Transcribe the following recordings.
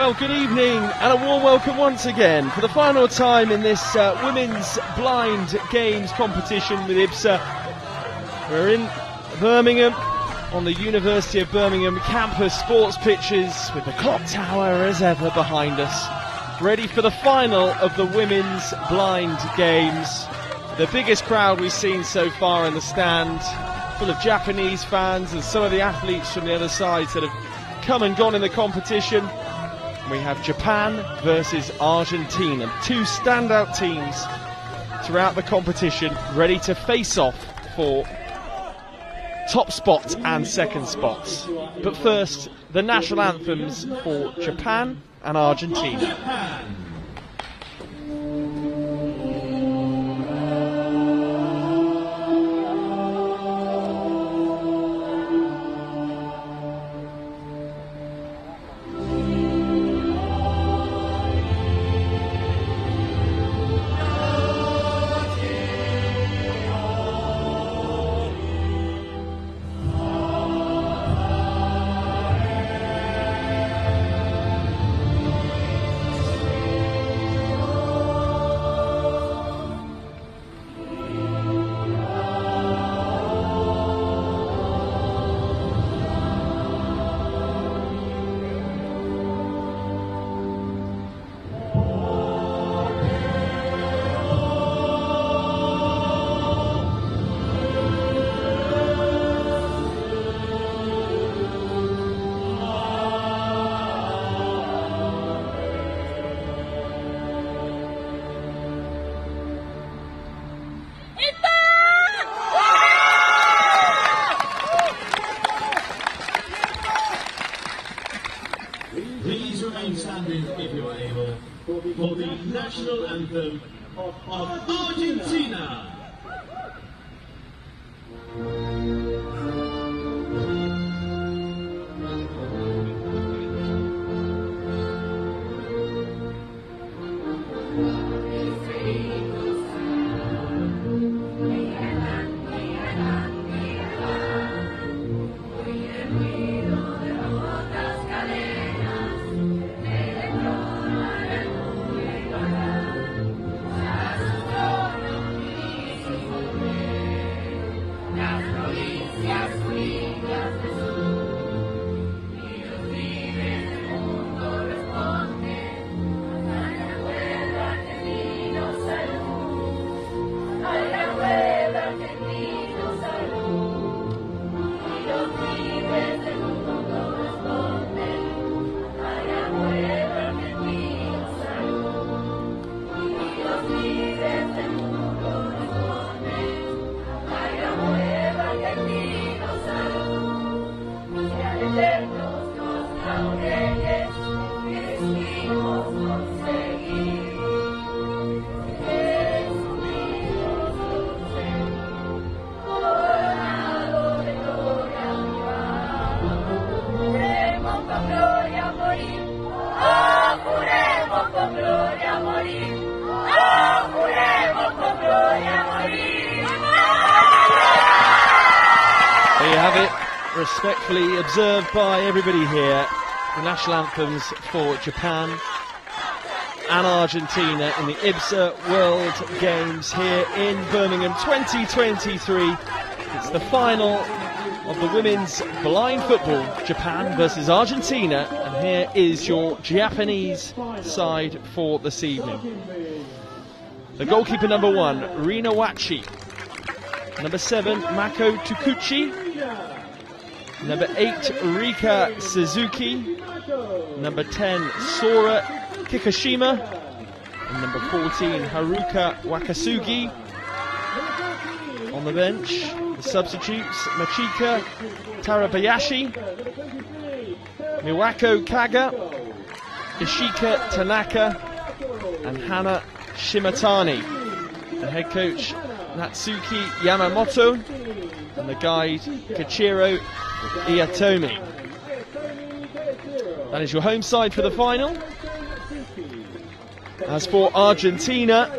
Well, good evening and a warm welcome once again for the final time in this women's blind games competition with IBSA. We're in Birmingham on the University of Birmingham campus sports pitches with the clock tower as ever behind us, ready for the final of the women's blind games. The biggest crowd we've seen so far in the stand, full of Japanese fans and some of the athletes from the other sides that have come and gone in the competition. We have Japan versus Argentina, two standout teams throughout the competition, ready to face off for top spots and second spots. But first, the national anthems for Japan and Argentina. Please remain standing if you are able for the national anthem of Argentina. There you have it, respectfully observed by everybody here. The national anthems for Japan and Argentina in the IBSA World Games here in Birmingham 2023. It's the final of the women's blind football, Japan versus Argentina, and here is your Japanese side for this evening. The goalkeeper number 1, Rina Wachi. Number 7, Mako Tukuchi. Number 8, Rika Suzuki. Number 10, Sora Kikushima. And number 14, Haruka Wakasugi. On the bench, the substitutes, Machika Tarabayashi, Miwako Kaga, Ishika Tanaka, and Hana Shimatani. The head coach, Natsuki Yamamoto, and the guide, Kichiro Iatomi. That is your home side for the final. As for Argentina,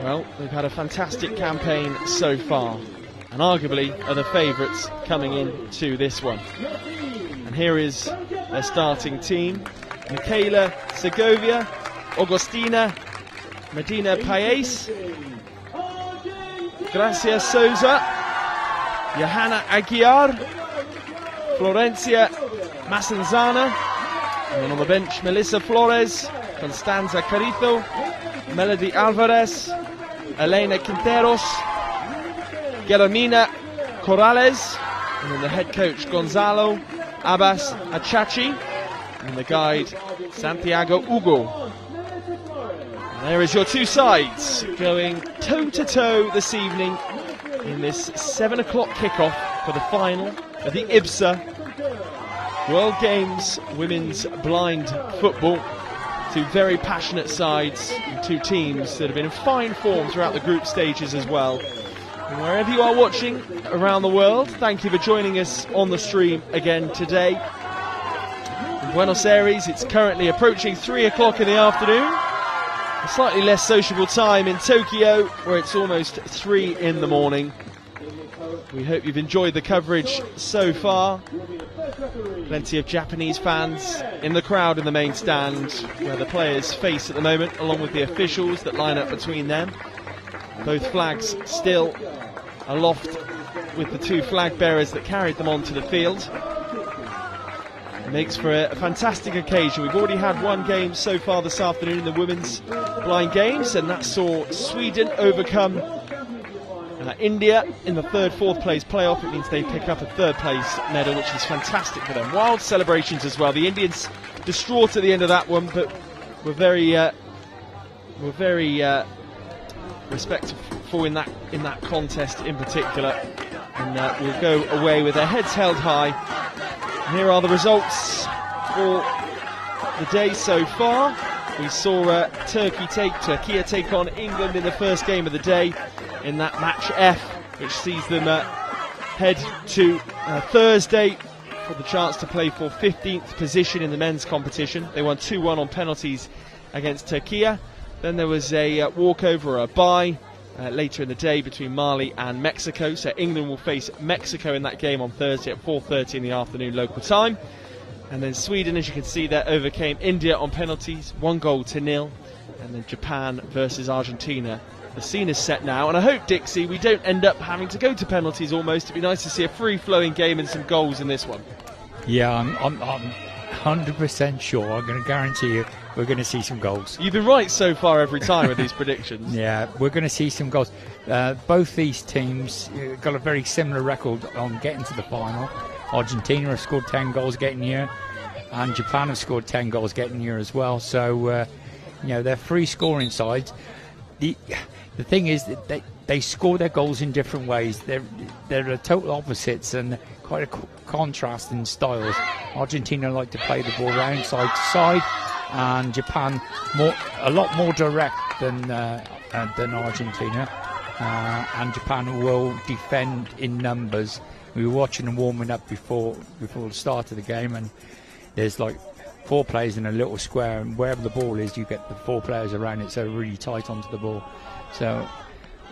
well, they've had a fantastic campaign so far, and arguably are the favourites coming into this one. And And here is their starting team: Michaela Segovia, Agostina Medina Paes, Gracia Souza, Johanna Aguiar, Florencia Massanzana, and then on the bench Melissa Flores, Constanza Carrizo, Melody Alvarez, Elena Quinteros, Guillermina Corrales, and then the head coach Gonzalo Abbas Achachi, and the guide Santiago Hugo. And there is your two sides going toe-to-toe this evening in this 7 o'clock kickoff for the final of the IBSA World Games Women's Blind Football. Two very passionate sides and two teams that have been in fine form throughout the group stages as well. And wherever you are watching around the world, thank you for joining us on the stream again today. In Buenos Aires, it's currently approaching 3 o'clock in the afternoon. A slightly less sociable time in Tokyo, where it's almost 3 in the morning. We hope you've enjoyed the coverage so far. Plenty of Japanese fans in the crowd in the main stand, where the players face at the moment, along with the officials that line up between them. Both flags still aloft with the two flag bearers that carried them onto the field. It makes for a fantastic occasion. We've already had one game so far this afternoon in the women's blind games, and that saw Sweden overcome India in the fourth place playoff. It means they pick up a third place medal, which is fantastic for them. Wild celebrations as well. The Indians distraught at the end of that one, but were very respectful in that contest in particular, and will go away with their heads held high. And here are the results for the day so far. We saw Turkey take on England in the first game of the day in that match F, which sees them head to Thursday for the chance to play for 15th position in the men's competition. They won 2-1 on penalties against Turkey. Then there was a walkover, a bye later in the day between Mali and Mexico. So England will face Mexico in that game on Thursday at 4:30 in the afternoon local time. And then Sweden, as you can see there, overcame India on penalties, 1-0. And then Japan versus Argentina. The scene is set now, and I hope, Dixie, we don't end up having to go to penalties almost. It'd be nice to see a free-flowing game and some goals in this one. Yeah, I'm 100% sure. I'm going to guarantee you we're going to see some goals. You've been right so far every time with these predictions. Yeah, we're going to see some goals. Both these teams got a very similar record on getting to the final. Argentina have scored 10 goals getting here, and Japan have scored 10 goals getting here as well. So, they're free scoring sides. The thing is that they score their goals in different ways. They're the total opposites and quite a contrast in styles. Argentina like to play the ball round side to side, and Japan a lot more direct than Argentina. And Japan will defend in numbers. We were watching them warming up before the start of the game, and there's like 4 players in a little square, and wherever the ball is, you get the 4 players around it, so really tight onto the ball. So,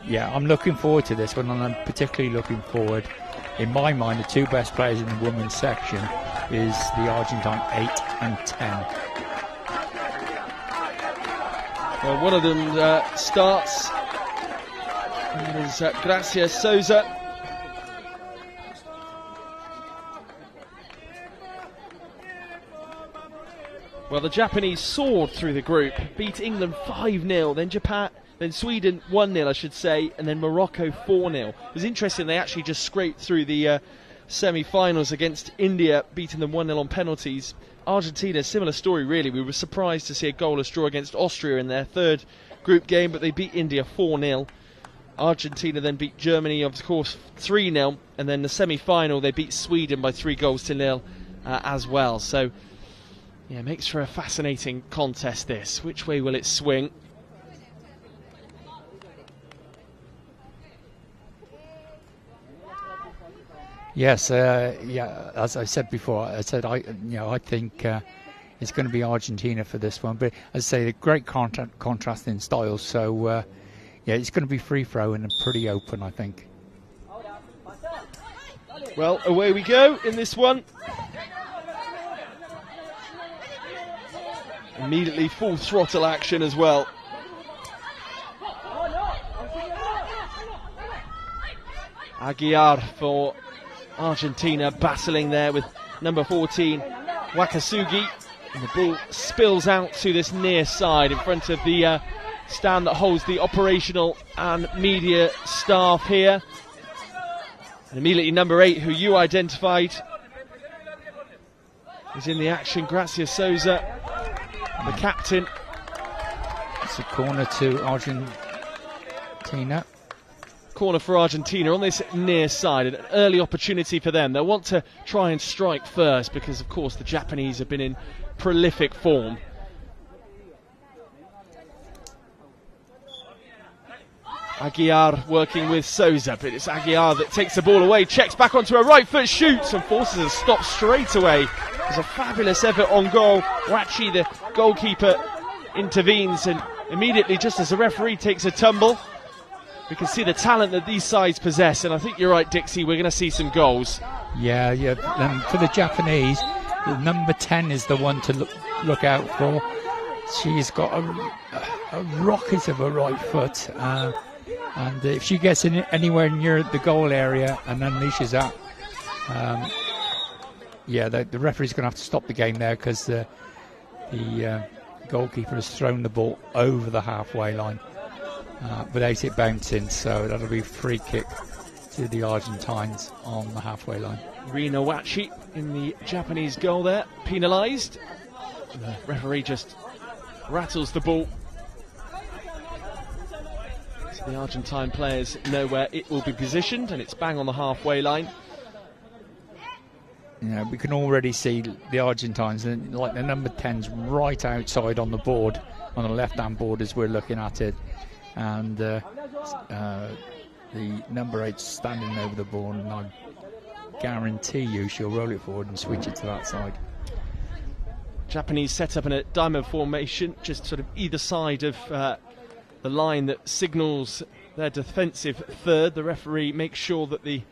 yeah, I'm looking forward to this one, and I'm particularly looking forward, in my mind, the 2 best players in the women's section is the Argentine 8 and 10. Well, one of them starts, and that is Gracia Souza. Well, the Japanese soared through the group, beat England 5-0, then Sweden 1-0, I should say, and then Morocco 4-0. It was interesting, they actually just scraped through the semi-finals against India, beating them 1-0 on penalties. Argentina, similar story really. We were surprised to see a goalless draw against Austria in their third group game, but they beat India 4-0. Argentina then beat Germany, of course, 3-0, and then the semi-final they beat Sweden by 3-0 as well. So, yeah, makes for a fascinating contest this. Which way will it swing? Yes, as I said before, I think it's going to be Argentina for this one. But as I say, a great contrast in styles. So, it's going to be free-flowing and pretty open, I think. Well, away we go in this one. Immediately full throttle action as well. Aguiar for Argentina battling there with number 14 Wakasugi, and the ball spills out to this near side in front of the stand that holds the operational and media staff here. And immediately number 8, who you identified, is in the action. Gracia Souza, the captain. It's a corner to Argentina. Corner for Argentina on this near side, an early opportunity for them. They'll want to try and strike first because, of course, the Japanese have been in prolific form. Aguiar working with Souza, but it's Aguiar that takes the ball away, checks back onto her right foot, shoots, and forces a stop straight away. There's a fabulous effort on goal. Wachi, the goalkeeper, intervenes, and immediately, just as the referee takes a tumble, we can see the talent that these sides possess, and I think you're right, Dixie, we're going to see some goals. Yeah. For the Japanese, the number 10 is the one to look out for. She's got a rocket of a right foot, and if she gets in anywhere near the goal area and unleashes that, the referee's going to have to stop the game there, because the goalkeeper has thrown the ball over the halfway line without it bouncing, so that'll be a free kick to the Argentines on the halfway line. Rina Wachi in the Japanese goal there, penalised. The referee just rattles the ball, so the Argentine players know where it will be positioned, and it's bang on the halfway line. Yeah, we can already see the Argentines, like the number 10's right outside on the board, on the left-hand board as we're looking at it, and the number 8's standing over the ball, and I guarantee you she'll roll it forward and switch it to that side. Japanese set up in a diamond formation, just sort of either side of the line that signals their defensive third. The referee makes sure that the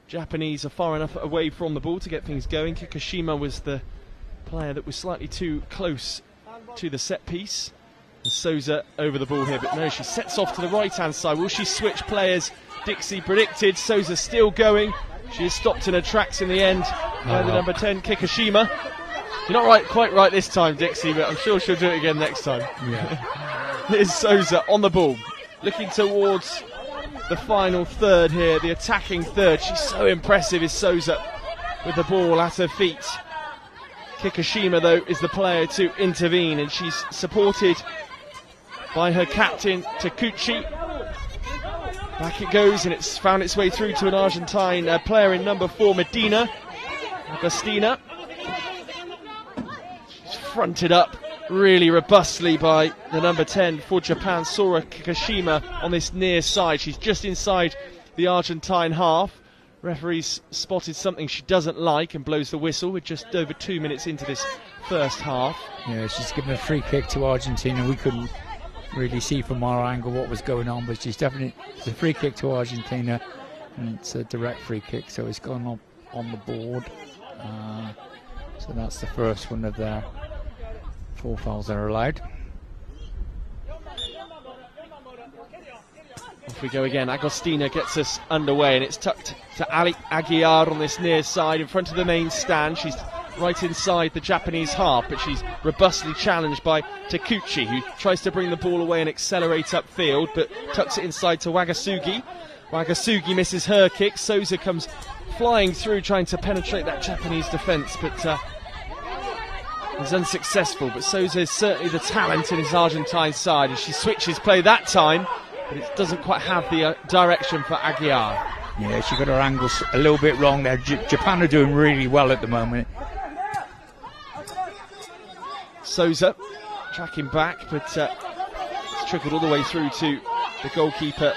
Japanese are far enough away from the ball to get things going. Kikushima was the player that was slightly too close to the set piece. And Souza over the ball here, but no, she sets off to the right-hand side. Will she switch players? Dixie predicted. Souza still going. She is stopped in her tracks in the end by the number 10, Kikushima. You're not quite right this time, Dixie, but I'm sure she'll do it again next time. Yeah. Here's Souza on the ball, looking towards the final third here, the attacking third. She's so impressive, is Souza, with the ball at her feet. Kikushima, though, is the player to intervene, and she's supported by her captain, Takuchi. Back it goes, and it's found its way through to an Argentine player in number 4, Medina Agostina. She's fronted up really robustly by the number 10 for Japan, Sora Kikushima, on this near side. She's just inside the Argentine half. Referee's spotted something she doesn't like and blows the whistle. We're just over 2 minutes into this first half. Yeah, she's given a free kick to Argentina. We couldn't really see from our angle what was going on, but it's a free kick to Argentina, and it's a direct free kick, so it's gone up on the board. So that's the first one of their 4 fouls that are allowed. Off we go again. Agostina gets us underway, and it's tucked to Ali Aguiar on this near side in front of the main stand. She's right inside the Japanese half, but she's robustly challenged by Takuchi, who tries to bring the ball away and accelerate upfield, but tucks it inside to Wakasugi. Wakasugi misses her kick. Souza comes flying through, trying to penetrate that Japanese defence, but is unsuccessful. But Souza is certainly the talent in his Argentine side, and she switches play that time, but it doesn't quite have the direction for Aguiar. Yeah, she got her angles a little bit wrong there. Japan are doing really well at the moment. Souza tracking back, but it's trickled all the way through to the goalkeeper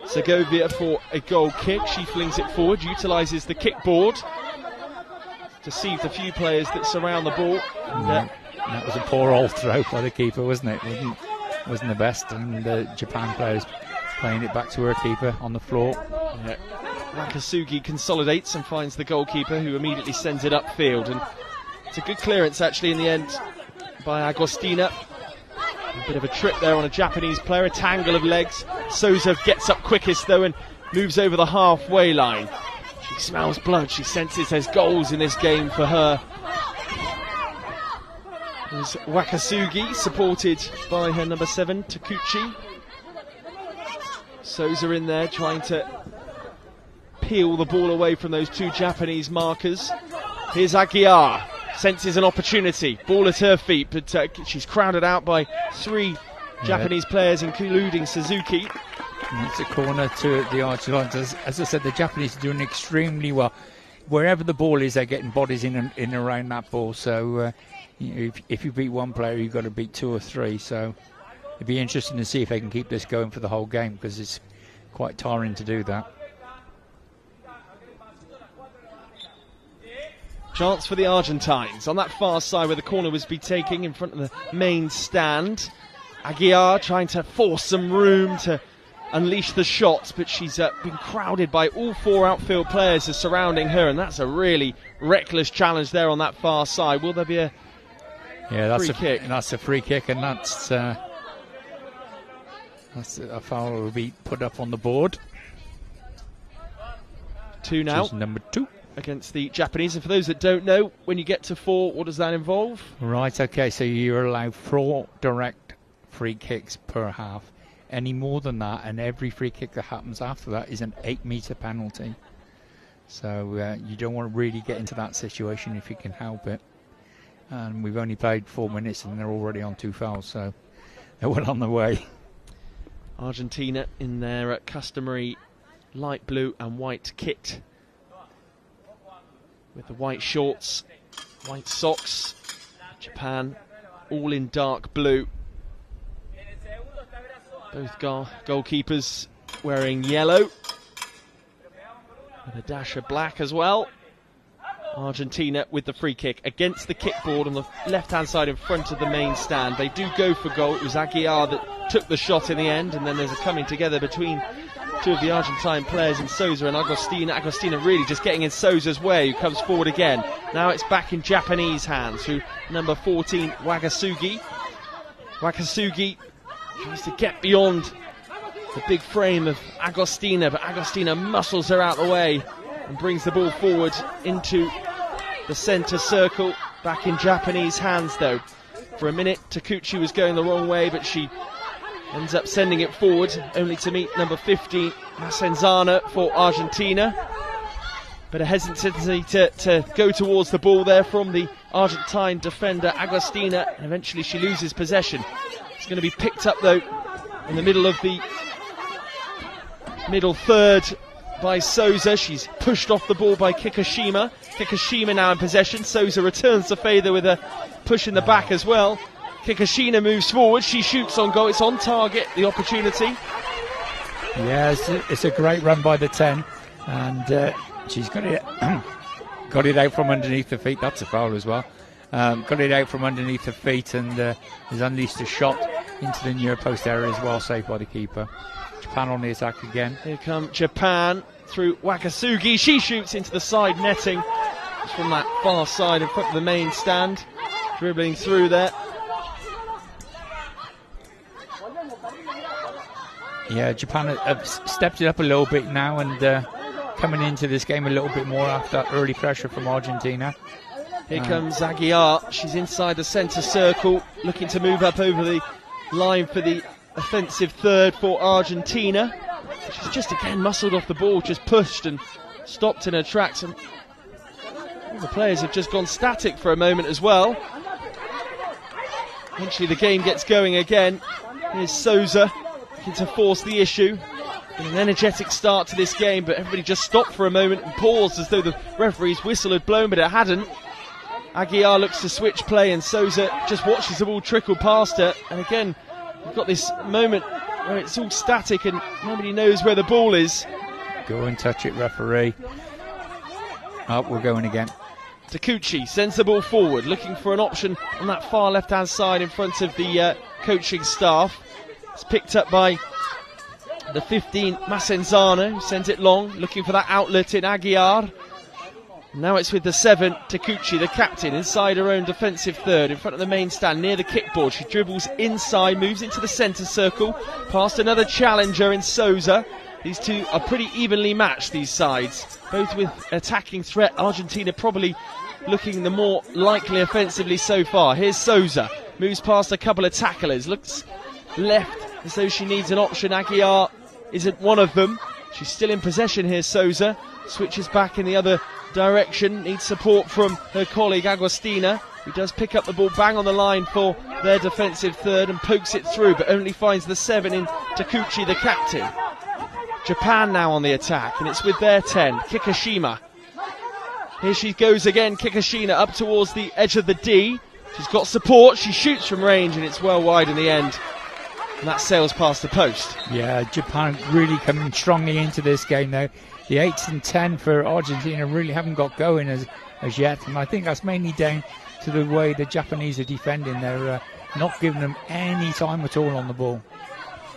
Segovia for a goal kick. She flings it forward, utilises the kickboard, deceived a few players that surround the ball. That was a poor old throw by the keeper, wasn't it? Wasn't the best, and the Japan players playing it back to her keeper on the floor. Yeah. Wakasugi consolidates and finds the goalkeeper, who immediately sends it upfield, and it's a good clearance actually in the end by Agostina. A bit of a trip there on a Japanese player, a tangle of legs. Souza gets up quickest though and moves over the halfway line. She smells blood, she senses there's goals in this game for her. There's Wakasugi, supported by her number 7, Takuchi. Souza in there trying to peel the ball away from those 2 Japanese markers. Here's Aguiar, senses an opportunity, ball at her feet, but she's crowded out by 3 Japanese players, including Suzuki. And it's a corner to the Argentines. As I said, the Japanese are doing extremely well. Wherever the ball is, they're getting bodies in and around that ball. So if you beat one player, you've got to beat 2 or 3. So it'd be interesting to see if they can keep this going for the whole game, because it's quite tiring to do that. Chance for the Argentines on that far side where the corner was be taking in front of the main stand. Aguiar trying to force some room to unleash the shots, but she's been crowded by all 4 outfield players surrounding her, and that's a really reckless challenge there on that far side. Will there be a free kick? That's a free kick, and that's a foul will be put up on the board. 2 now. Which is number 2. Against the Japanese. And for those that don't know, when you get to 4, what does that involve? Right, okay, so you're allowed 4 direct free kicks per half. Any more than that, and every free kick that happens after that is an 8-metre penalty. So you don't want to really get into that situation if you can help it. And we've only played 4 minutes and they're already on 2 fouls, so they're well on the way. Argentina in their customary light blue and white kit, with the white shorts, white socks. Japan all in dark blue. Both goalkeepers wearing yellow, with a dash of black as well. Argentina with the free kick against the kickboard on the left-hand side in front of the main stand. They do go for goal. It was Aguiar that took the shot in the end, and then there's a coming together between 2 of the Argentine players in Souza and Agostina. Agostina really just getting in Souza's way, who comes forward again. Now it's back in Japanese hands through number 14, Wakasugi. Wakasugi tries to get beyond the big frame of Agostina, but Agostina muscles her out the way and brings the ball forward into the centre circle. Back in Japanese hands though. For a minute, Takuchi was going the wrong way, but she ends up sending it forward, only to meet number 50, Macenzana, for Argentina. But a hesitancy to go towards the ball there from the Argentine defender, Agostina, and eventually she loses possession. It's going to be picked up, though, in the middle of the middle third by Souza. She's pushed off the ball by Kikushima. Kikushima now in possession. Souza returns the favour with a push in the back as well. Kikushima moves forward, she shoots on goal, it's on target, the opportunity. Yeah, it's a great run by the 10, and she's got it got it out from underneath her feet. That's a foul as well. Got it out from underneath her feet and has unleashed a shot into the near post area as well, saved by the keeper. Japan on the attack again. Here come Japan through Wakasugi, she shoots into the side netting. It's from that far side in front of the main stand, dribbling through there. Yeah, Japan have stepped it up a little bit now and coming into this game a little bit more after that early pressure from Argentina. Here comes Aguiar, she's inside the centre circle, looking to move up over the line for the offensive third for Argentina. She's just again muscled off the ball, just pushed and stopped in her tracks, and all the players have just gone static for a moment as well. Eventually the game gets going again. Here's Souza looking to force the issue. An energetic start to this game, but everybody just stopped for a moment and paused as though the referee's whistle had blown, but it hadn't. Aguiar looks to switch play and Souza just watches the ball trickle past her, and again we've got this moment where it's all static and nobody knows where the ball is. Go and touch it, referee. Oh, we're going again. Takuchi sends the ball forward, looking for an option on that far left-hand side in front of the coaching staff. It's picked up by the 15, Macenzana, who sends it long, looking for that outlet in Aguiar. Now it's with the 7, Takuchi, the captain, inside her own defensive third, in front of the main stand, near the kickboard. She dribbles inside, moves into the centre circle, past another challenger in Souza. These two are pretty evenly matched, these sides, both with attacking threat. Argentina probably looking the more likely offensively so far. Here's Souza, moves past a couple of tacklers, looks left as though she needs an option. Aguiar isn't one of them. She's still in possession here, Souza. Switches back in the other direction, needs support from her colleague Agostina, who does pick up the ball bang on the line for their defensive third and pokes it through, but only finds the 7 in Takuchi, the captain. Japan now on the attack, and it's with their 10, Kikushima. Here she goes again, Kikushima up towards the edge of the D. She's got support, she shoots from range, and it's well wide in the end. And that sails past the post. Yeah, Japan really coming strongly into this game now. The 8 and 10 for Argentina really haven't got going as yet, and I think that's mainly down to the way the Japanese are defending. They're not giving them any time at all on the ball.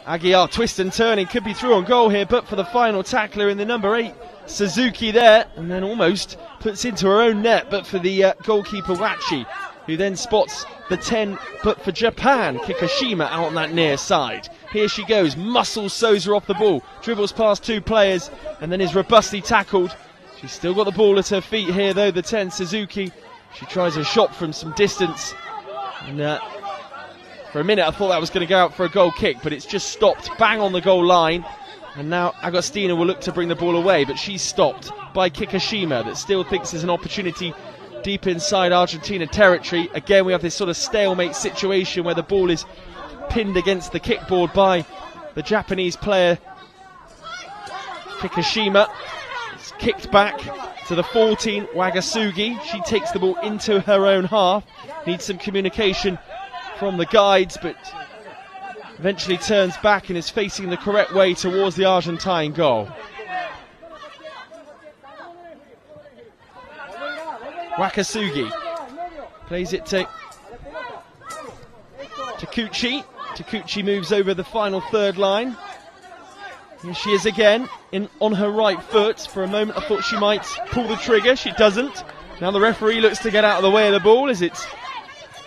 Aguiar twist and turning, could be through on goal here, but for the final tackler in the number 8, Suzuki there, and then almost puts into her own net, but for the goalkeeper Wachi, who then spots the 10, but for Japan, Kikushima out on that near side. Here she goes, muscles Souza off the ball, dribbles past 2 players, and then is robustly tackled. She's still got the ball at her feet here though, the 10, Suzuki. She tries a shot from some distance, and for a minute I thought that was going to go out for a goal kick, but it's just stopped bang on the goal line. And now Agostina will look to bring the ball away, but she's stopped by Kikushima, that still thinks there's an opportunity deep inside Argentina territory. Again, we have this sort of stalemate situation where the ball is pinned against the kickboard by the Japanese player Kikushima. It's kicked back to the 14, Wagasugi. She takes the ball into her own half. Needs some communication from the guides, but eventually turns back and is facing the correct way towards the Argentine goal. Wakasugi plays it to Takuchi. Takuchi moves over the final third line. Here she is again, on her right foot. For a moment I thought she might pull the trigger, she doesn't. Now the referee looks to get out of the way of the ball as it's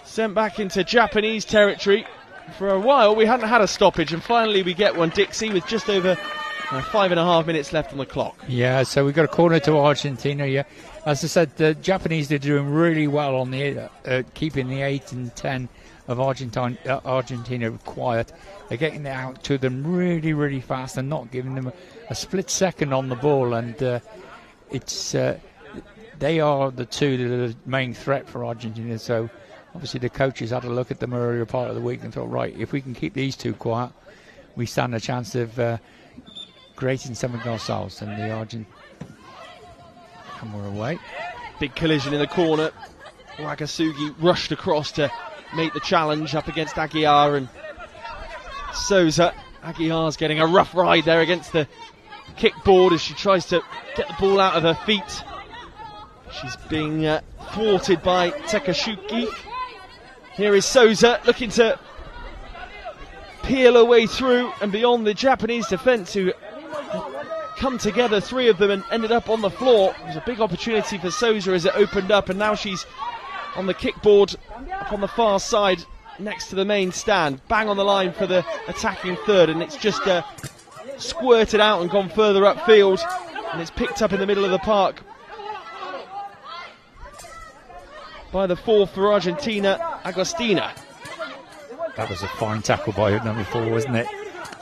sent back into Japanese territory. For a while we hadn't had a stoppage, and finally we get one, Dixie, with just over 5.5 minutes left on the clock. Yeah, so we've got a corner to Argentina. Yeah, as I said, the Japanese are doing really well on the keeping the 8 and 10 of Argentina quiet. They're getting it out to them really, really fast and not giving them a split second on the ball. And they are the 2 that are the main threat for Argentina. So obviously the coaches had a look at them earlier part of the week and thought, right, if we can keep these 2 quiet, we stand a chance of creating something ourselves. And the Argentine come away. Big collision in the corner. Wagasugi rushed across to make the challenge up against Aguiar and Souza. Aguiar's getting a rough ride there against the kickboard as she tries to get the ball out of her feet. She's being thwarted by Takashuki. Here is Souza looking to peel her way through and beyond the Japanese defence, who come together, 3 of them, and ended up on the floor. It was a big opportunity for Souza as it opened up, and now she's on the kickboard up on the far side next to the main stand, bang on the line for the attacking third, and it's just squirted out and gone further upfield, and it's picked up in the middle of the park by the 4 for Argentina, Agostina. That was a fine tackle by number 4, wasn't it?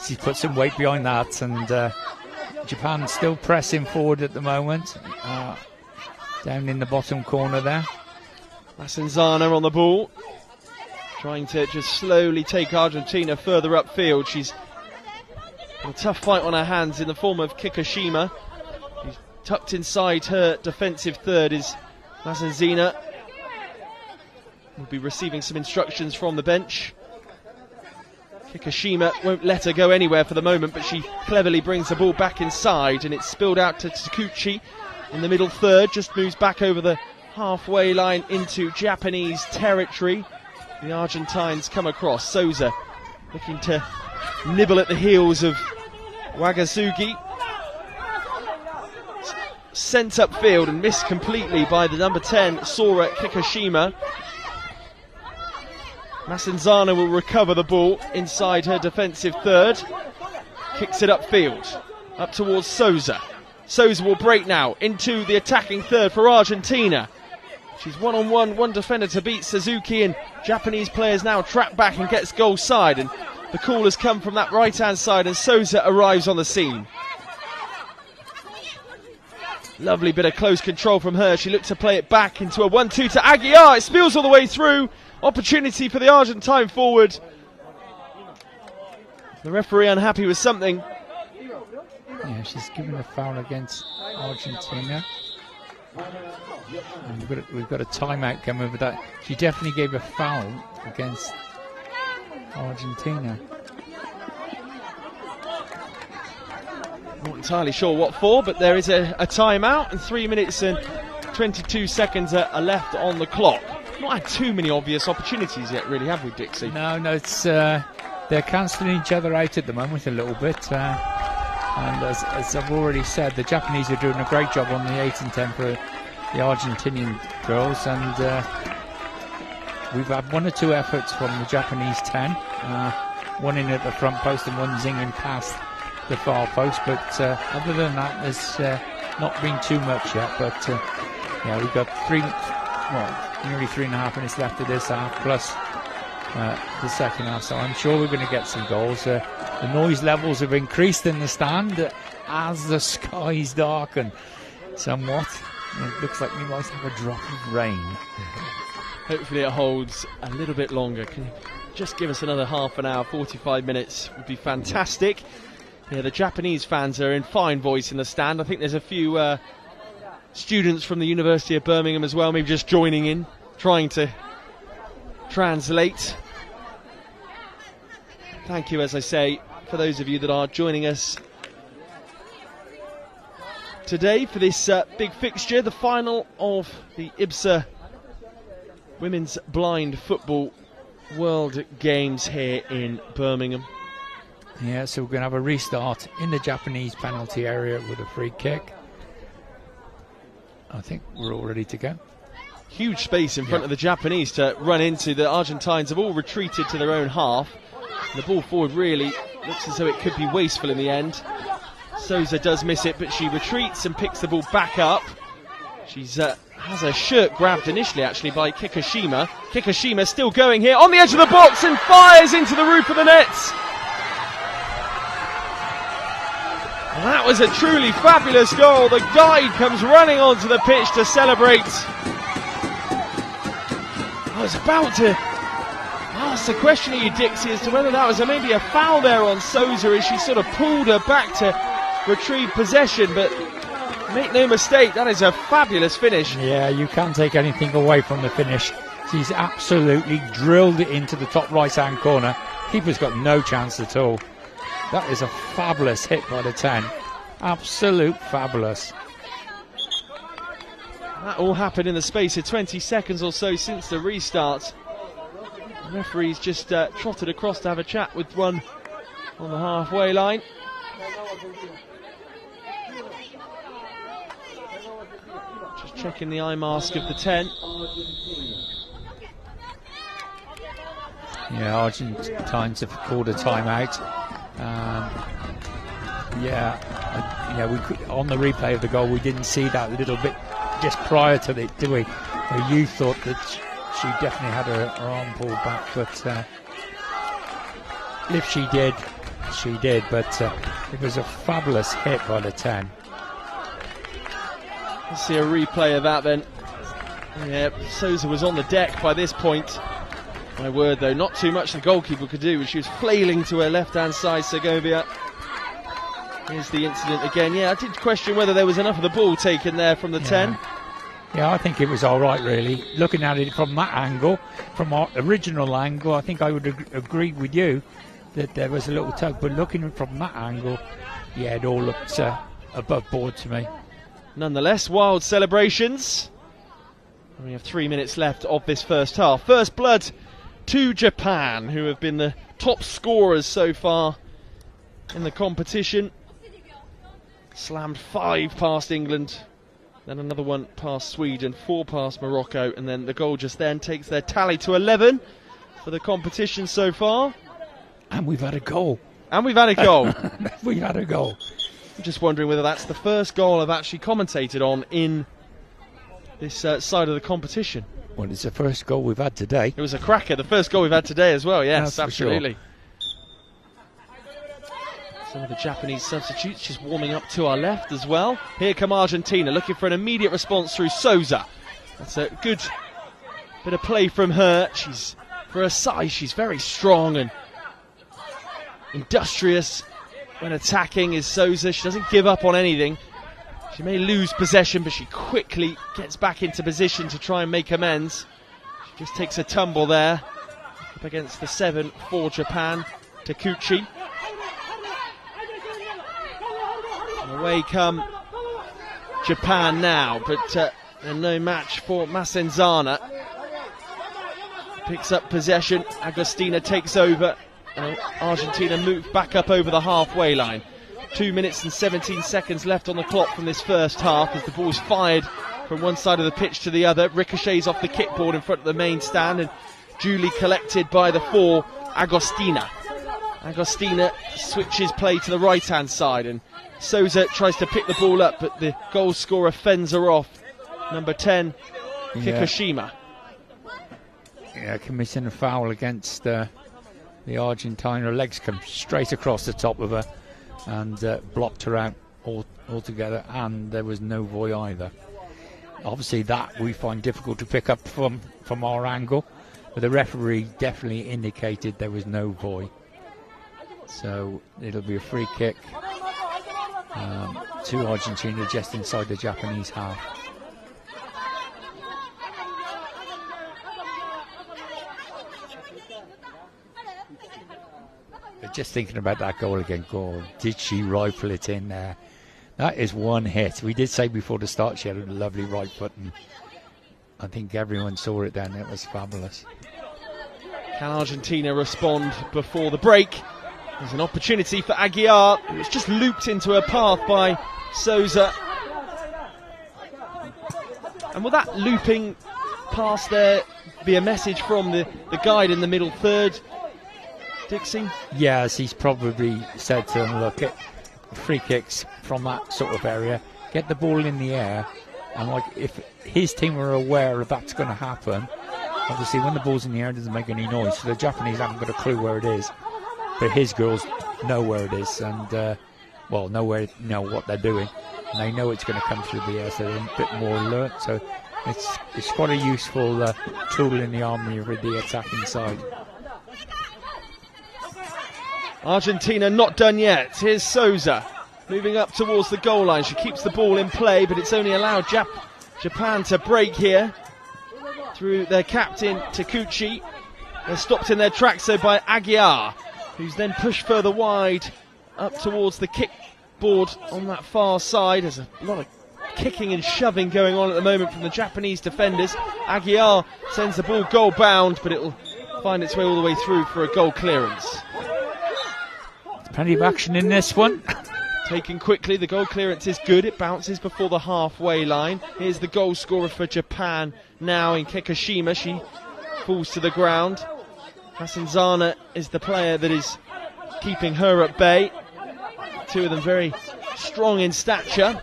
She put some weight behind that, and Japan still pressing forward at the moment, down in the bottom corner there. Masenzana on the ball, trying to just slowly take Argentina further upfield. She's got a tough fight on her hands in the form of Kikushima. She's tucked inside her defensive third is Masenzana. Will be receiving some instructions from the bench. Kikushima won't let her go anywhere for the moment, but she cleverly brings the ball back inside, and it's spilled out to Takuchi in the middle third. Just moves back over the halfway line into Japanese territory. The Argentines come across. Souza looking to nibble at the heels of Wagasugi. sent upfield and missed completely by the number 10, Sora Kikushima. Masanzana will recover the ball inside her defensive third. Kicks it upfield, up towards Souza. Souza will break now into the attacking third for Argentina. She's one-on-one, one defender to beat Suzuki, and Japanese players now track back and gets goal side. And the call has come from that right-hand side, and Souza arrives on the scene. Lovely bit of close control from her. She looked to play it back into a 1-2 to Aguiar. It spills all the way through. Opportunity for the Argentine forward. The referee unhappy with something. Yeah, she's given a foul against Argentina. And we've got a timeout coming with that. She definitely gave a foul against Argentina. Not entirely sure what for, but there is a timeout, and 3 minutes and 22 seconds are left on the clock. Not had too many obvious opportunities yet, really, have we, Dixie? No, it's they're cancelling each other out at the moment a little bit. And as I've already said, the Japanese are doing a great job on the 8 and 10 for the Argentinian girls, and we've had 1 or 2 efforts from the Japanese 10, one in at the front post and one zinging past the far post, but other than that there's not been too much yet. But yeah, we've got nearly 3.5 minutes left of this half, plus the second half, so I'm sure we're going to get some goals. The noise levels have increased in the stand as the skies darken somewhat. It looks like we might have a drop of rain. Hopefully it holds a little bit longer. Can you just give us another half an hour, 45 minutes would be fantastic. Yeah, the Japanese fans are in fine voice in the stand. I think there's a few students from the University of Birmingham as well, maybe just joining in, trying to translate. Thank you, as I say, for those of you that are joining us today for this big fixture, the final of the IBSA Women's Blind Football World Games here in Birmingham. Yeah, so we're going to have a restart in the Japanese penalty area with a free kick. I think we're all ready to go. Huge space in front of the Japanese to run into. The Argentines have all retreated to their own half. The ball forward really looks as though it could be wasteful in the end. Souza does miss it, but she retreats and picks the ball back up. She's has her shirt grabbed initially, actually, by Kikushima. Kikushima still going here on the edge of the box and fires into the roof of the nets. And that was a truly fabulous goal. The guide comes running onto the pitch to celebrate. I was about to ask the question of you, Dixie, as to whether that was maybe a foul there on Souza as she sort of pulled her back to retrieve possession, but make no mistake, that is a fabulous finish. Yeah, you can't take anything away from the finish. She's absolutely drilled it into the top right-hand corner. Keeper's got no chance at all. That is a fabulous hit by the 10. Absolute fabulous. That all happened in the space of 20 seconds or so since the restart. The referee's just trotted across to have a chat with one on the halfway line. Just checking the eye mask of the 10. Yeah, Argentines have called a timeout. We could, on the replay of the goal, we didn't see that little bit just prior to it, did we? Where you thought that she definitely had her arm pulled back, but if she did, she did. But it was a fabulous hit by the 10. Let's see a replay of that then. Yeah, Souza was on the deck by this point. My word, though, not too much the goalkeeper could do. She was flailing to her left-hand side, Segovia. Here's the incident again. Yeah, I did question whether there was enough of the ball taken there from the 10. Yeah, I think it was all right, really. Looking at it from that angle, from our original angle, I think I would agree with you that there was a little tug. But looking from that angle, yeah, it all looked above board to me. Nonetheless, wild celebrations. We have 3 minutes left of this first half. First blood to Japan, who have been the top scorers so far in the competition. Slammed 5 past England then another one past Sweden, 4 past Morocco, and then the goal just then takes their tally to 11 for the competition so far. And we've had a goal. And we've had a goal. We've had a goal. I'm just wondering whether that's the first goal I've actually commentated on in this side of the competition. Well, it's the first goal we've had today. It was a cracker, the first goal we've had today as well, yes, That's absolutely. Some of the Japanese substitutes just warming up to our left as well. Here come Argentina, looking for an immediate response through Souza. That's a good bit of play from her. She's, for her size, she's very strong and industrious when attacking is Souza. She doesn't give up on anything. She may lose possession, but she quickly gets back into position to try and make amends. She just takes a tumble there up against the 7 for Japan, Takuchi. And away come Japan now, but no match for Masenzana. Picks up possession, Agostina takes over. Argentina move back up over the halfway line. 2 minutes and 17 seconds left on the clock from this first half as the ball's fired from one side of the pitch to the other. Ricochets off the kickboard in front of the main stand and duly collected by the 4, Agostina. Agostina switches play to the right hand side and Souza tries to pick the ball up, but the goal scorer fends her off. Number 10, Kikushima. Yeah, committing a foul against the Argentina. Her legs come straight across the top of her and blocked her out altogether, and there was no volley either. Obviously that we find difficult to pick up from our angle, but the referee definitely indicated there was no volley. So it'll be a free kick to Argentina just inside the Japanese half. Just thinking about that goal again, did she rifle it in there? That is one hit. We did say before the start she had a lovely right foot, and I think everyone saw it then. It was fabulous. Can Argentina respond before the break? There's an opportunity for Aguiar. It was just looped into her path by Souza. And will that looping pass there be a message from the guide in the middle third, Dixie? Yes, he's probably said to him, look, get free kicks from that sort of area, get the ball in the air, and like if his team are aware of that's going to happen, obviously when the ball's in the air it doesn't make any noise, so the Japanese haven't got a clue where it is, but his girls know where it is and know what they're doing, and they know it's going to come through the air, so they're a bit more alert. So it's quite a useful tool in the armory of the attacking side. Argentina not done yet. Here's Souza moving up towards the goal line. She keeps the ball in play, but it's only allowed Japan to break here through their captain Takuchi. They're stopped in their tracks though by Aguiar, who's then pushed further wide up towards the kickboard on that far side. There's a lot of kicking and shoving going on at the moment from the Japanese defenders. Aguiar sends the ball goal bound, but it'll find its way all the way through for a goal clearance. Plenty of action in this one. Taken quickly, the goal clearance is good. It bounces before the halfway line. Here's the goal scorer for Japan now in Kikushima. She falls to the ground. Masenzana is the player that is keeping her at bay. Two of them very strong in stature.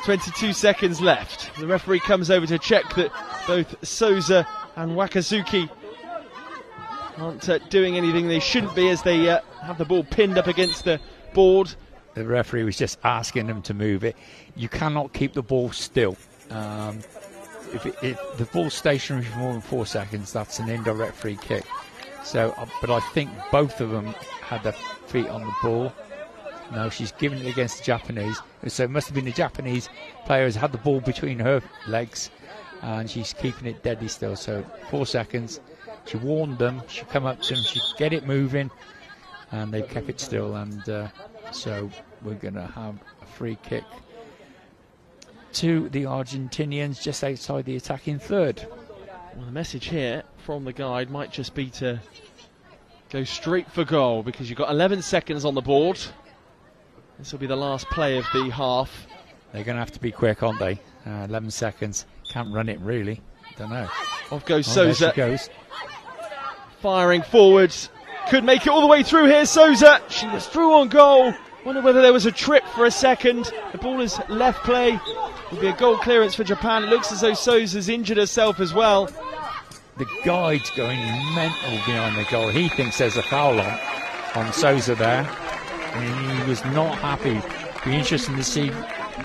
22 seconds left. The referee comes over to check that both Souza and Wakazuki aren't doing anything they shouldn't be as they have the ball pinned up against the board. The referee was just asking them to move it. You cannot keep the ball still. If the ball's stationary for more than 4 seconds, that's an indirect free kick. So, but I think both of them had their feet on the ball. No, she's given it against the Japanese. So it must have been the Japanese players had the ball between her legs, and she's keeping it deadly still. So 4 seconds. She warned them, she'd come up to them, she'd get it moving, and they kept it still, and so we're going to have a free kick to the Argentinians just outside the attacking third. Well, the message here from the guide might just be to go straight for goal, because you've got 11 seconds on the board. This will be the last play of the half. They're going to have to be quick, aren't they? 11 seconds. Can't run it, really. Don't know. Off goes There Souza. she goes. Firing forwards. Could make it all the way through here, Souza. She was through on goal. Wonder whether there was a trip for a second. The ball is left play. Will be a goal clearance for Japan. It looks as though Souza's injured herself as well. The guide's going mental behind the goal. He thinks there's a foul on Souza there. And he was not happy. Be interesting to see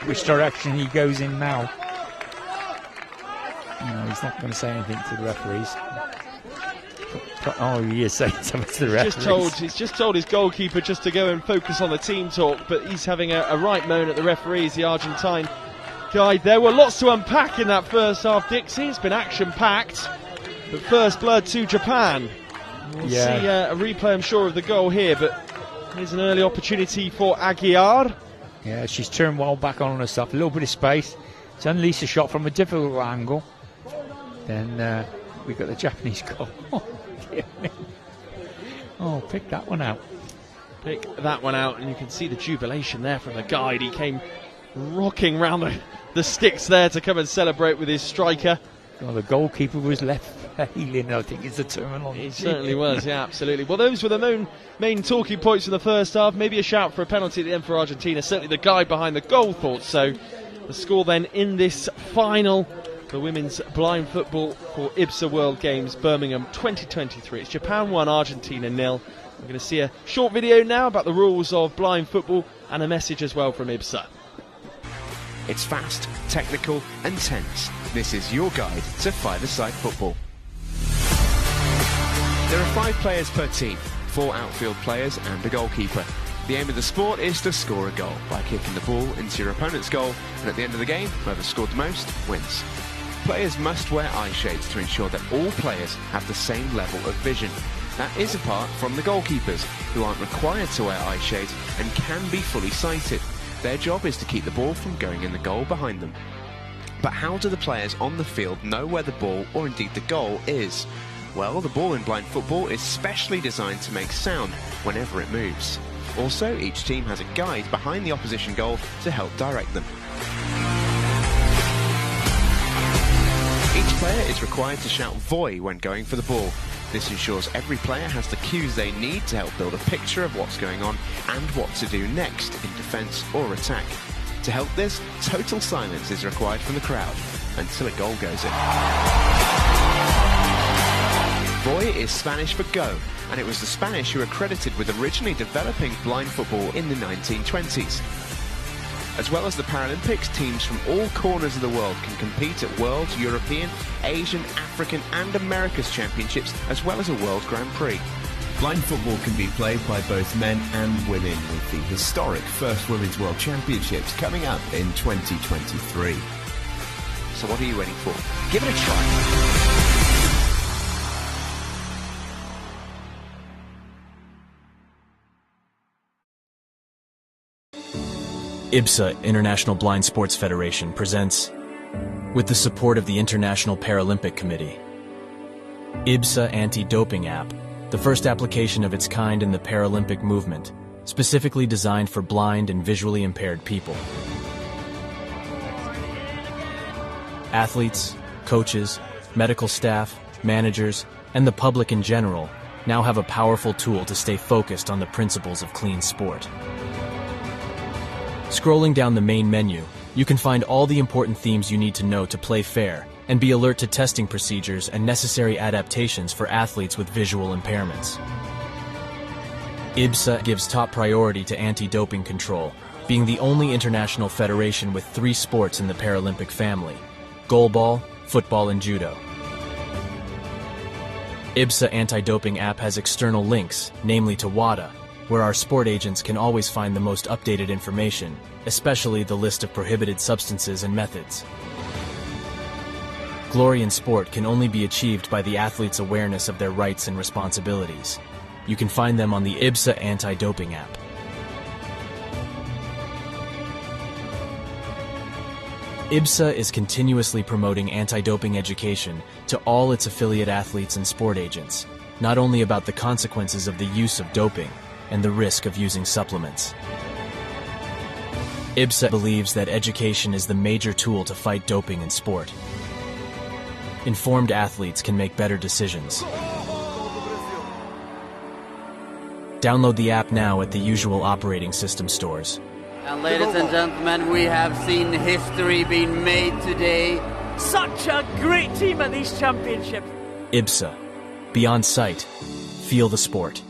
which direction he goes in now. No, he's not going to say anything to the referees. Oh, he is saying something to the referees. He's just told his goalkeeper just to go and focus on the team talk, but he's having a right moan at the referees, the Argentine guide. There were lots to unpack in that first half, Dixie. It's been action-packed, but first blood to Japan. We'll see a replay, I'm sure, of the goal here, but here's an early opportunity for Aguiar. Yeah, she's turned well back on herself. A little bit of space. It's unleashed a shot from a difficult angle. Then we got the Japanese goal. Oh, dear me. Oh, pick that one out. Pick that one out, and you can see the jubilation there from the guide. He came rocking round the sticks there to come and celebrate with his striker. Well, the goalkeeper was left failing, I think is the term. He certainly was, yeah, absolutely. Well, those were the main talking points for the first half. Maybe a shout for a penalty at the end for Argentina. Certainly the guy behind the goal thought so. The score then in this final for women's blind football for IBSA World Games Birmingham 2023. It's Japan 1, Argentina 0. We're going to see a short video now about the rules of blind football and a message as well from IBSA. It's fast, technical and tense. This is your guide to five-a-side football. There are 5 players per team, 4 outfield players and a goalkeeper. The aim of the sport is to score a goal by kicking the ball into your opponent's goal, and at the end of the game, whoever scored the most wins. Players must wear eye shades to ensure that all players have the same level of vision. That is apart from the goalkeepers, who aren't required to wear eye shades and can be fully sighted. Their job is to keep the ball from going in the goal behind them. But how do the players on the field know where the ball, or indeed the goal, is? Well, the ball in blind football is specially designed to make sound whenever it moves. Also, each team has a guide behind the opposition goal to help direct them. Each player is required to shout "Voy" when going for the ball. This ensures every player has the cues they need to help build a picture of what's going on and what to do next in defence or attack. To help this, total silence is required from the crowd until a goal goes in. Voy is Spanish for go, and it was the Spanish who were credited with originally developing blind football in the 1920s. As well as the Paralympics, teams from all corners of the world can compete at World, European, Asian, African and America's Championships, as well as a World Grand Prix. Blind football can be played by both men and women, with the historic first Women's World Championships coming up in 2023. So what are you waiting for? Give it a try. IBSA, International Blind Sports Federation, presents, with the support of the International Paralympic Committee, IBSA Anti-Doping App, the first application of its kind in the Paralympic movement, specifically designed for blind and visually impaired people. Athletes, coaches, medical staff, managers, and the public in general now have a powerful tool to stay focused on the principles of clean sport. Scrolling down the main menu, you can find all the important themes you need to know to play fair and be alert to testing procedures and necessary adaptations for athletes with visual impairments. IBSA gives top priority to anti-doping control, being the only international federation with 3 sports in the Paralympic family: goalball, football, and judo. IBSA Anti-Doping App has external links, namely to WADA, where our sport agents can always find the most updated information, especially the list of prohibited substances and methods. Glory in sport can only be achieved by the athlete's awareness of their rights and responsibilities. You can find them on the IBSA Anti-Doping App. IBSA is continuously promoting anti-doping education to all its affiliate athletes and sport agents, not only about the consequences of the use of doping and the risk of using supplements. IBSA believes that education is the major tool to fight doping in sport. Informed athletes can make better decisions. Download the app now at the usual operating system stores. And ladies and gentlemen, we have seen history being made today. Such a great team at these championships. IBSA. Beyond sight. Feel the sport.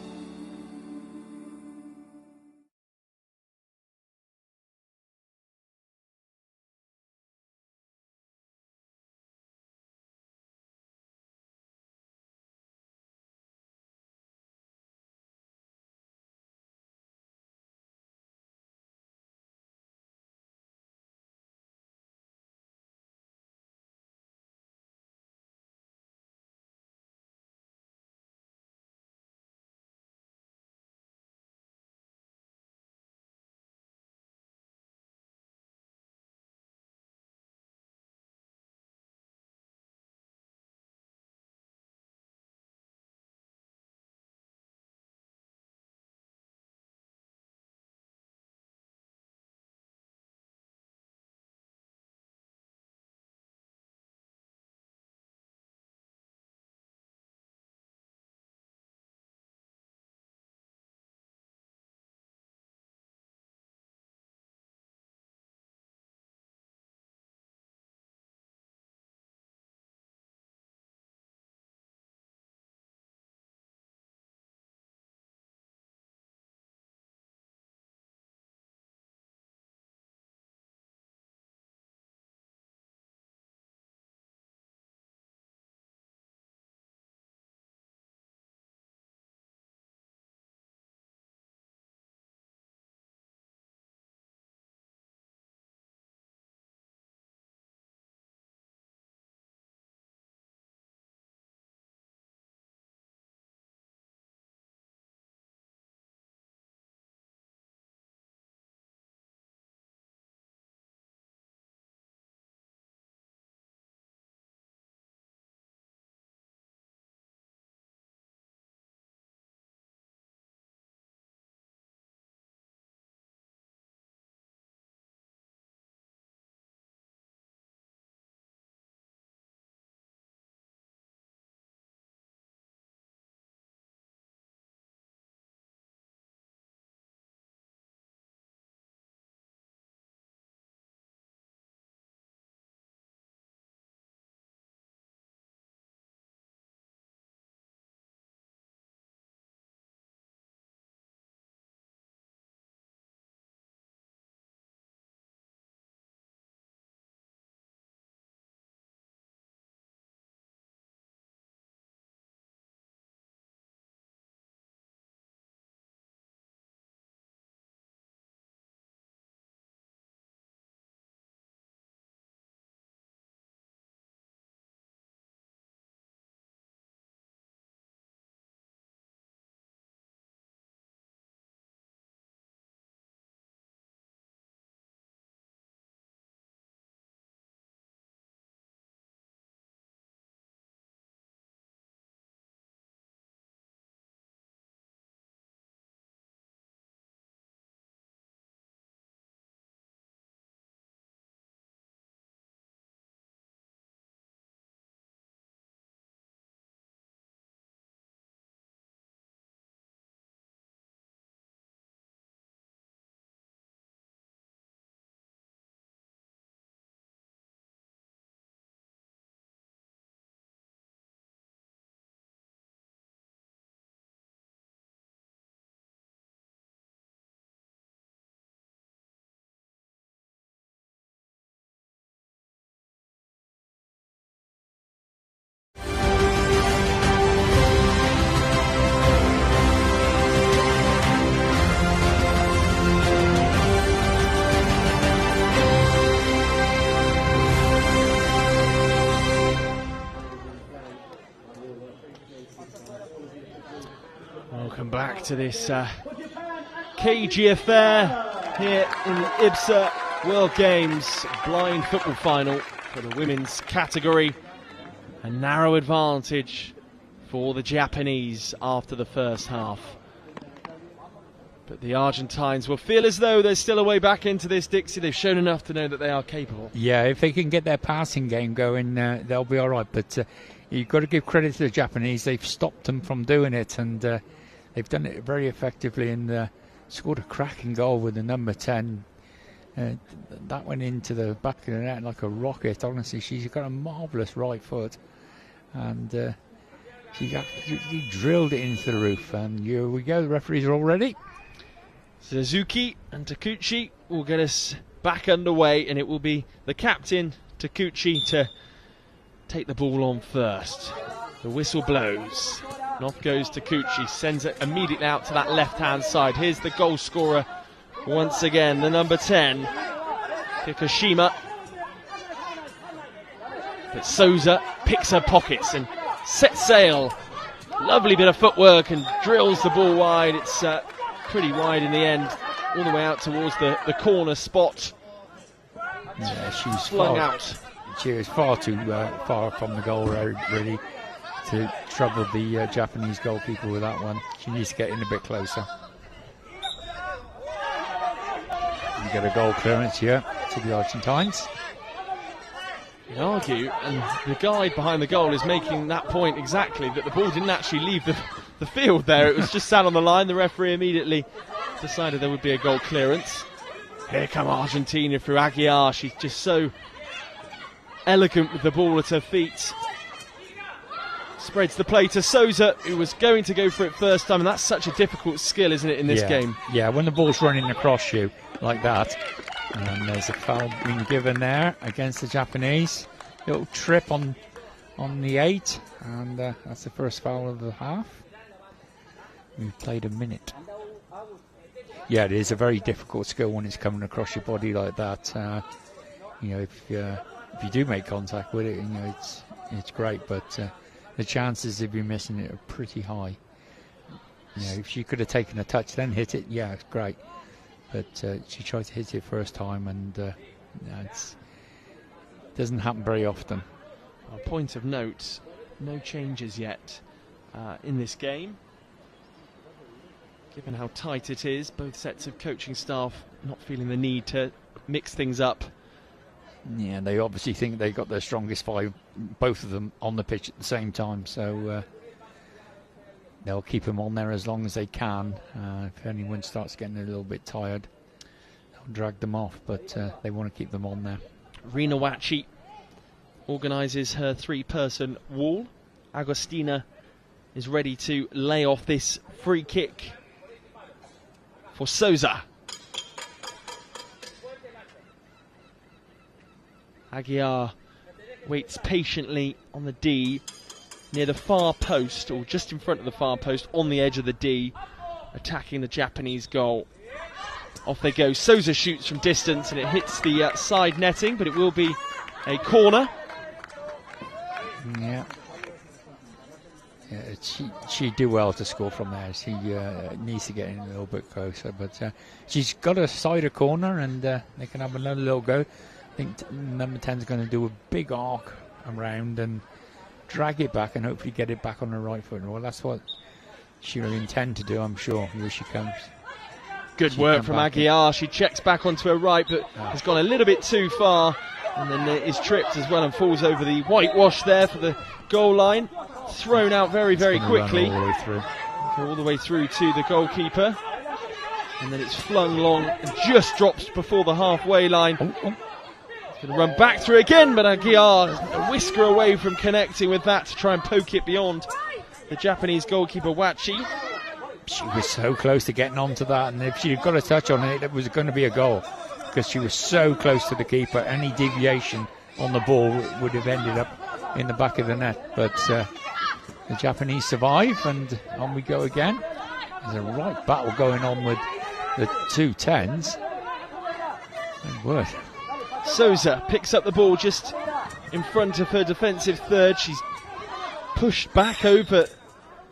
Welcome back to this cagey affair here in the IBSA World Games blind football final for the women's category. A narrow advantage for the Japanese after the first half. But the Argentines will feel as though there's still a way back into this, Dixie. They've shown enough to know that they are capable. Yeah, if they can get their passing game going, they'll be all right. But you've got to give credit to the Japanese. They've stopped them from doing it, and they've done it very effectively and scored a cracking goal with the number 10. That went into the back of the net like a rocket. Honestly, she's got a marvellous right foot, and she absolutely drilled it into the roof. And here we go. The referees are all ready. Suzuki and Takuchi will get us back underway, and it will be the captain, Takuchi, to take the ball on first. The whistle blows. And off goes Takuchi, sends it immediately out to that left-hand side. Here's the goal scorer once again, the number 10, Kikushima. But Souza picks her pockets and sets sail. Lovely bit of footwork and drills the ball wide. It's pretty wide in the end, all the way out towards the corner spot. Yeah, she was flung out. She was far too far from the goal road, really, to trouble the Japanese goalkeeper with that one. She needs to get in a bit closer. You get a goal clearance here to the Argentines. You argue, and the guide behind the goal is making that point exactly, that the ball didn't actually leave the field there. It was just sat on the line. The referee immediately decided there would be a goal clearance. Here come Argentina through Aguiar. She's just so elegant with the ball at her feet. Spreads the play to Souza, who was going to go for it first time, and that's such a difficult skill, isn't it, in this game? Yeah, when the ball's running across you like that, and there's a foul being given there against the Japanese. Little trip on the 8, and that's the first foul of the half. We've played a minute. Yeah, it is a very difficult skill when it's coming across your body like that. You know, if you do make contact with it, you know, it's great, but the chances of you missing it are pretty high. You know, if she could have taken a touch then hit it, yeah, it's great. But she tried to hit it first time, and it doesn't happen very often. A point of note, no changes yet in this game. Given how tight it is, both sets of coaching staff not feeling the need to mix things up. Yeah, they obviously think they got their strongest 5, both of them, on the pitch at the same time. So they'll keep them on there as long as they can. If anyone starts getting a little bit tired, they'll drag them off, but they want to keep them on there. Rina Wachi organises her 3-person wall. Agostina is ready to lay off this free kick for Souza. Aguiar waits patiently on the D near the far post, or just in front of the far post, on the edge of the D, attacking the Japanese goal. Off they go. Souza shoots from distance and it hits the side netting, but it will be a corner. Yeah. She'd do well to score from there. She needs to get in a little bit closer, but she's got a side of corner, and they can have another little go. I think number 10 is going to do a big arc around and drag it back and hopefully get it back on the right foot. Well, that's what she'll intend to do, I'm sure. Here she comes. Good work from Aguiar. She checks back onto her right, but has gone a little bit too far, and then is tripped as well and falls over the whitewash there for the goal line. Thrown out very, very quickly. All the way through to the goalkeeper. And then it's flung long and just drops before the halfway line. It's going to run back through again, but Aguiar is a whisker away from connecting with that to try and poke it beyond the Japanese goalkeeper, Wachi. She was so close to getting onto that, and if she had got a touch on it, it was going to be a goal, because she was so close to the keeper. Any deviation on the ball would have ended up in the back of the net, but the Japanese survive, and on we go again. There's a right battle going on with the 2 10s. Good word. Souza picks up the ball just in front of her defensive third. She's pushed back over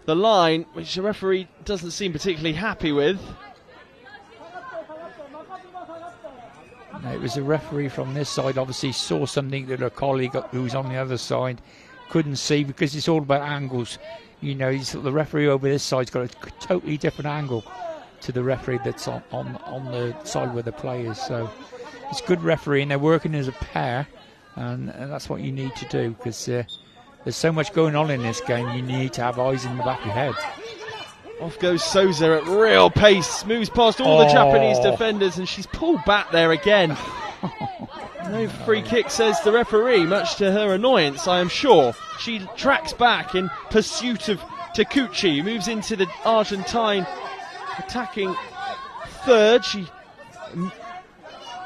the line, which the referee doesn't seem particularly happy with. It was a referee from this side, obviously saw something that a colleague who's on the other side couldn't see, because it's all about angles. You know, the referee over this side's got a totally different angle to the referee that's on the side where the players. So it's good refereeing. They're working as a pair, and that's what you need to do, because there's so much going on in this game. You need to have eyes in the back of your head. Off goes Souza at real pace, moves past all the Japanese defenders, and she's pulled back there again. No free kick, says the referee, much to her annoyance, I am sure. She tracks back in pursuit of Takuchi, moves into the Argentine attacking third. She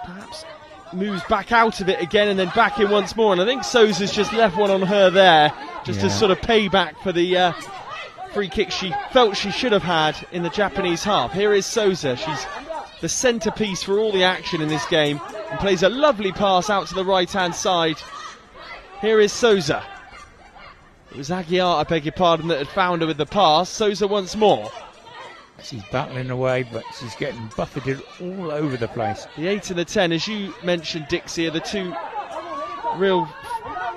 perhaps moves back out of it again and then back in once more, and I think Souza's just left one on her there, just to sort of pay back for the free kick she felt she should have had in the Japanese half. Here is Souza. She's the centrepiece for all the action in this game and plays a lovely pass out to the right-hand side. Here is Souza. It was Aguiar, I beg your pardon, that had found her with the pass. Souza once more. She's battling away, but she's getting buffeted all over the place. The 8 and the 10, as you mentioned, Dixie, are the two real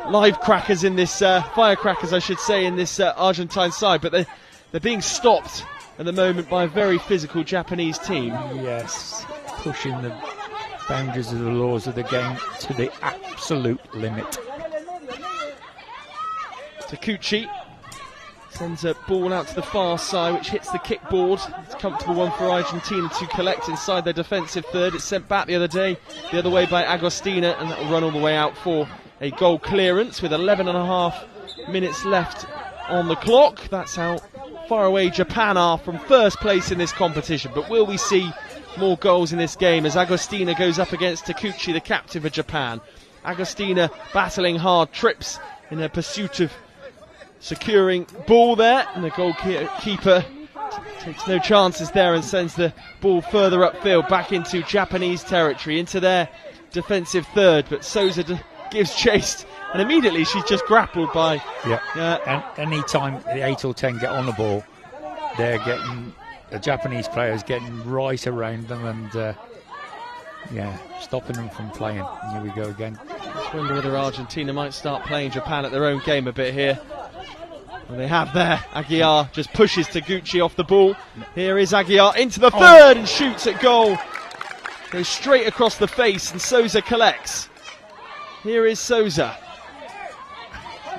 live crackers in this, firecrackers I should say, in this Argentine side, but they're being stopped at the moment by a very physical Japanese team. Yes, pushing the boundaries of the laws of the game to the absolute limit. Takuchi sends a ball out to the far side, which hits the kickboard. It's a comfortable one for Argentina to collect inside their defensive third. It's sent back the other way by Agostina, and that will run all the way out for a goal clearance with 11.5 minutes left on the clock. That's how far away Japan are from first place in this competition. But will we see more goals in this game as Agostina goes up against Takuchi, the captain of Japan? Agostina battling hard, trips in her pursuit of securing ball there, and the goalkeeper takes no chances there and sends the ball further upfield back into Japanese territory, into their defensive third. But Souza gives chase, and immediately she's just grappled by... And any time the 8 or 10 get on the ball, they're getting the Japanese players getting right around them and stopping them from playing. Here we go again. I wonder whether Argentina might start playing Japan at their own game a bit here. Well, they have there. Aguiar just pushes Taguchi off the ball. Here is Aguiar into the third and shoots at goal. Goes straight across the face, and Souza collects. Here is Souza.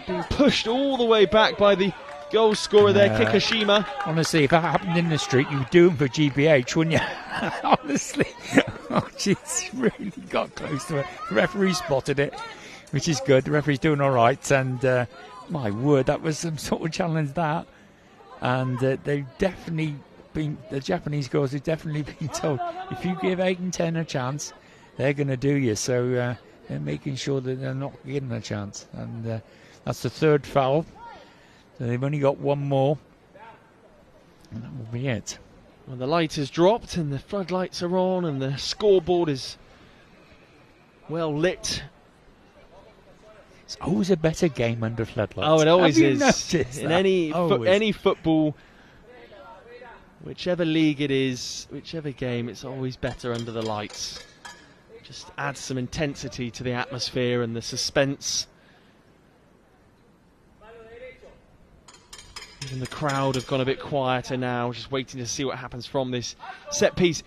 Being pushed all the way back by the goal scorer there, Kikushima. Honestly, if that happened in the street, you would do them for GBH, wouldn't you? Honestly. Oh, jeez, really got close to it. The referee spotted it, which is good. The referee's doing all right, and my word, that was some sort of challenge, that. And they've definitely been, the Japanese girls have definitely been told, if you give 8 and 10 a chance, they're going to do you. So they're making sure that they're not giving a chance. And that's the third foul. So they've only got one more, and that will be it. Well, the light has dropped and the floodlights are on and the scoreboard is well lit. It's always a better game under floodlights. Oh, it always is. In any football, whichever league it is, whichever game, it's always better under the lights. Just adds some intensity to the atmosphere and the suspense. Even the crowd have gone a bit quieter now, just waiting to see what happens from this set piece.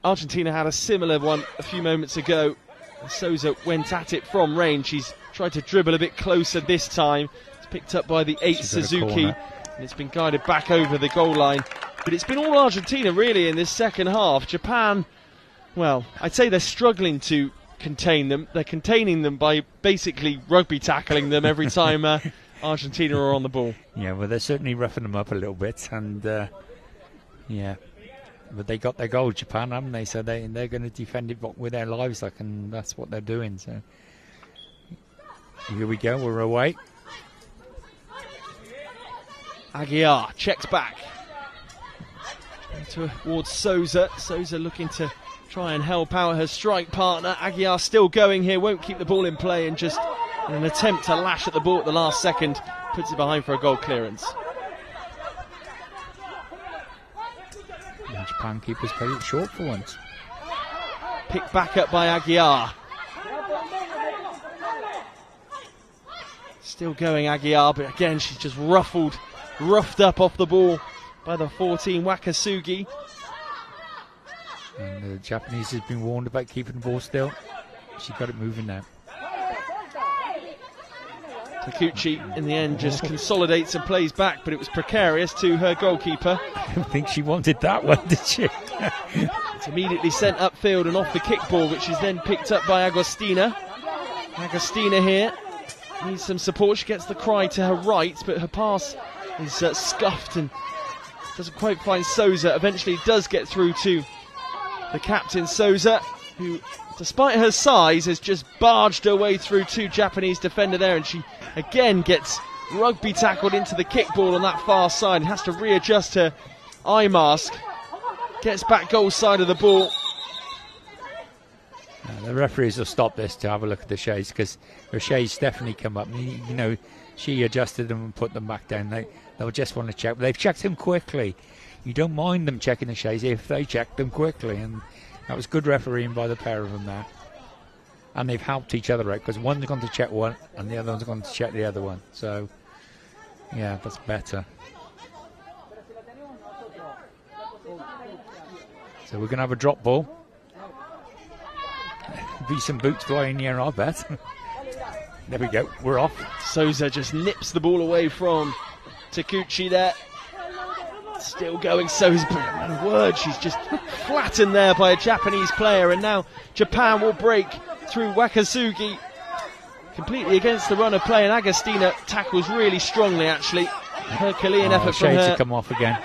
Argentina had a similar one a few moments ago. Souza went at it from range. She's tried to dribble a bit closer this time. It's picked up by the 8 Suzuki, and it's been guided back over the goal line. But it's been all Argentina really in this second half. Japan, well, I'd say they're struggling to contain them. They're containing them by basically rugby tackling them every time Argentina are on the ball. Yeah, well, they're certainly roughing them up a little bit, and but they got their goal, Japan, haven't they? So they're going to defend it with their lives, like, and that's what they're doing. So here we go, we're away. Aguiar checks back towards Souza. Souza looking to try and help out her strike partner. Aguiar still going here, won't keep the ball in play, and just in an attempt to lash at the ball at the last second, puts it behind for a goal clearance. And Japan keepers play it short for once. Picked back up by Aguiar. Still going Aguiar, but again she's just roughed up off the ball by the 14 Wakasugi. And the Japanese has been warned about keeping the ball still. She got it moving now. Takuchi, in the end, just consolidates and plays back, but it was precarious to her goalkeeper. I don't think she wanted that one, did she? It's immediately sent upfield and off the kickball, which is then picked up by Agostina. Agostina here needs some support. She gets the cry to her right, but her pass is scuffed and doesn't quite find Souza. Eventually does get through to the captain, Souza, who, despite her size, has just barged her way through two Japanese defender there, and she again gets rugby tackled into the kickball on that far side and has to readjust her eye mask. Gets back goal side of the ball. The referees will stop this to have a look at the shades, because her shades definitely come up. You know, she adjusted them and put them back down. They'll just want to check. But they've checked them quickly. You don't mind them checking the shades if they check them quickly. And that was good refereeing by the pair of them there. And they've helped each other out, because one's gone to check one and the other one's gone to check the other one. So, yeah, that's better. So we're going to have a drop ball. Be some boots flying here, I bet. There we go, we're off. Souza just nips the ball away from Takuchi there. Still going, Souza, my word, she's just flattened there by a Japanese player, and now Japan will break through Wakasugi. Completely against the run of play, and Agostina tackles really strongly, actually. Herculean effort from her. Shades have come off again.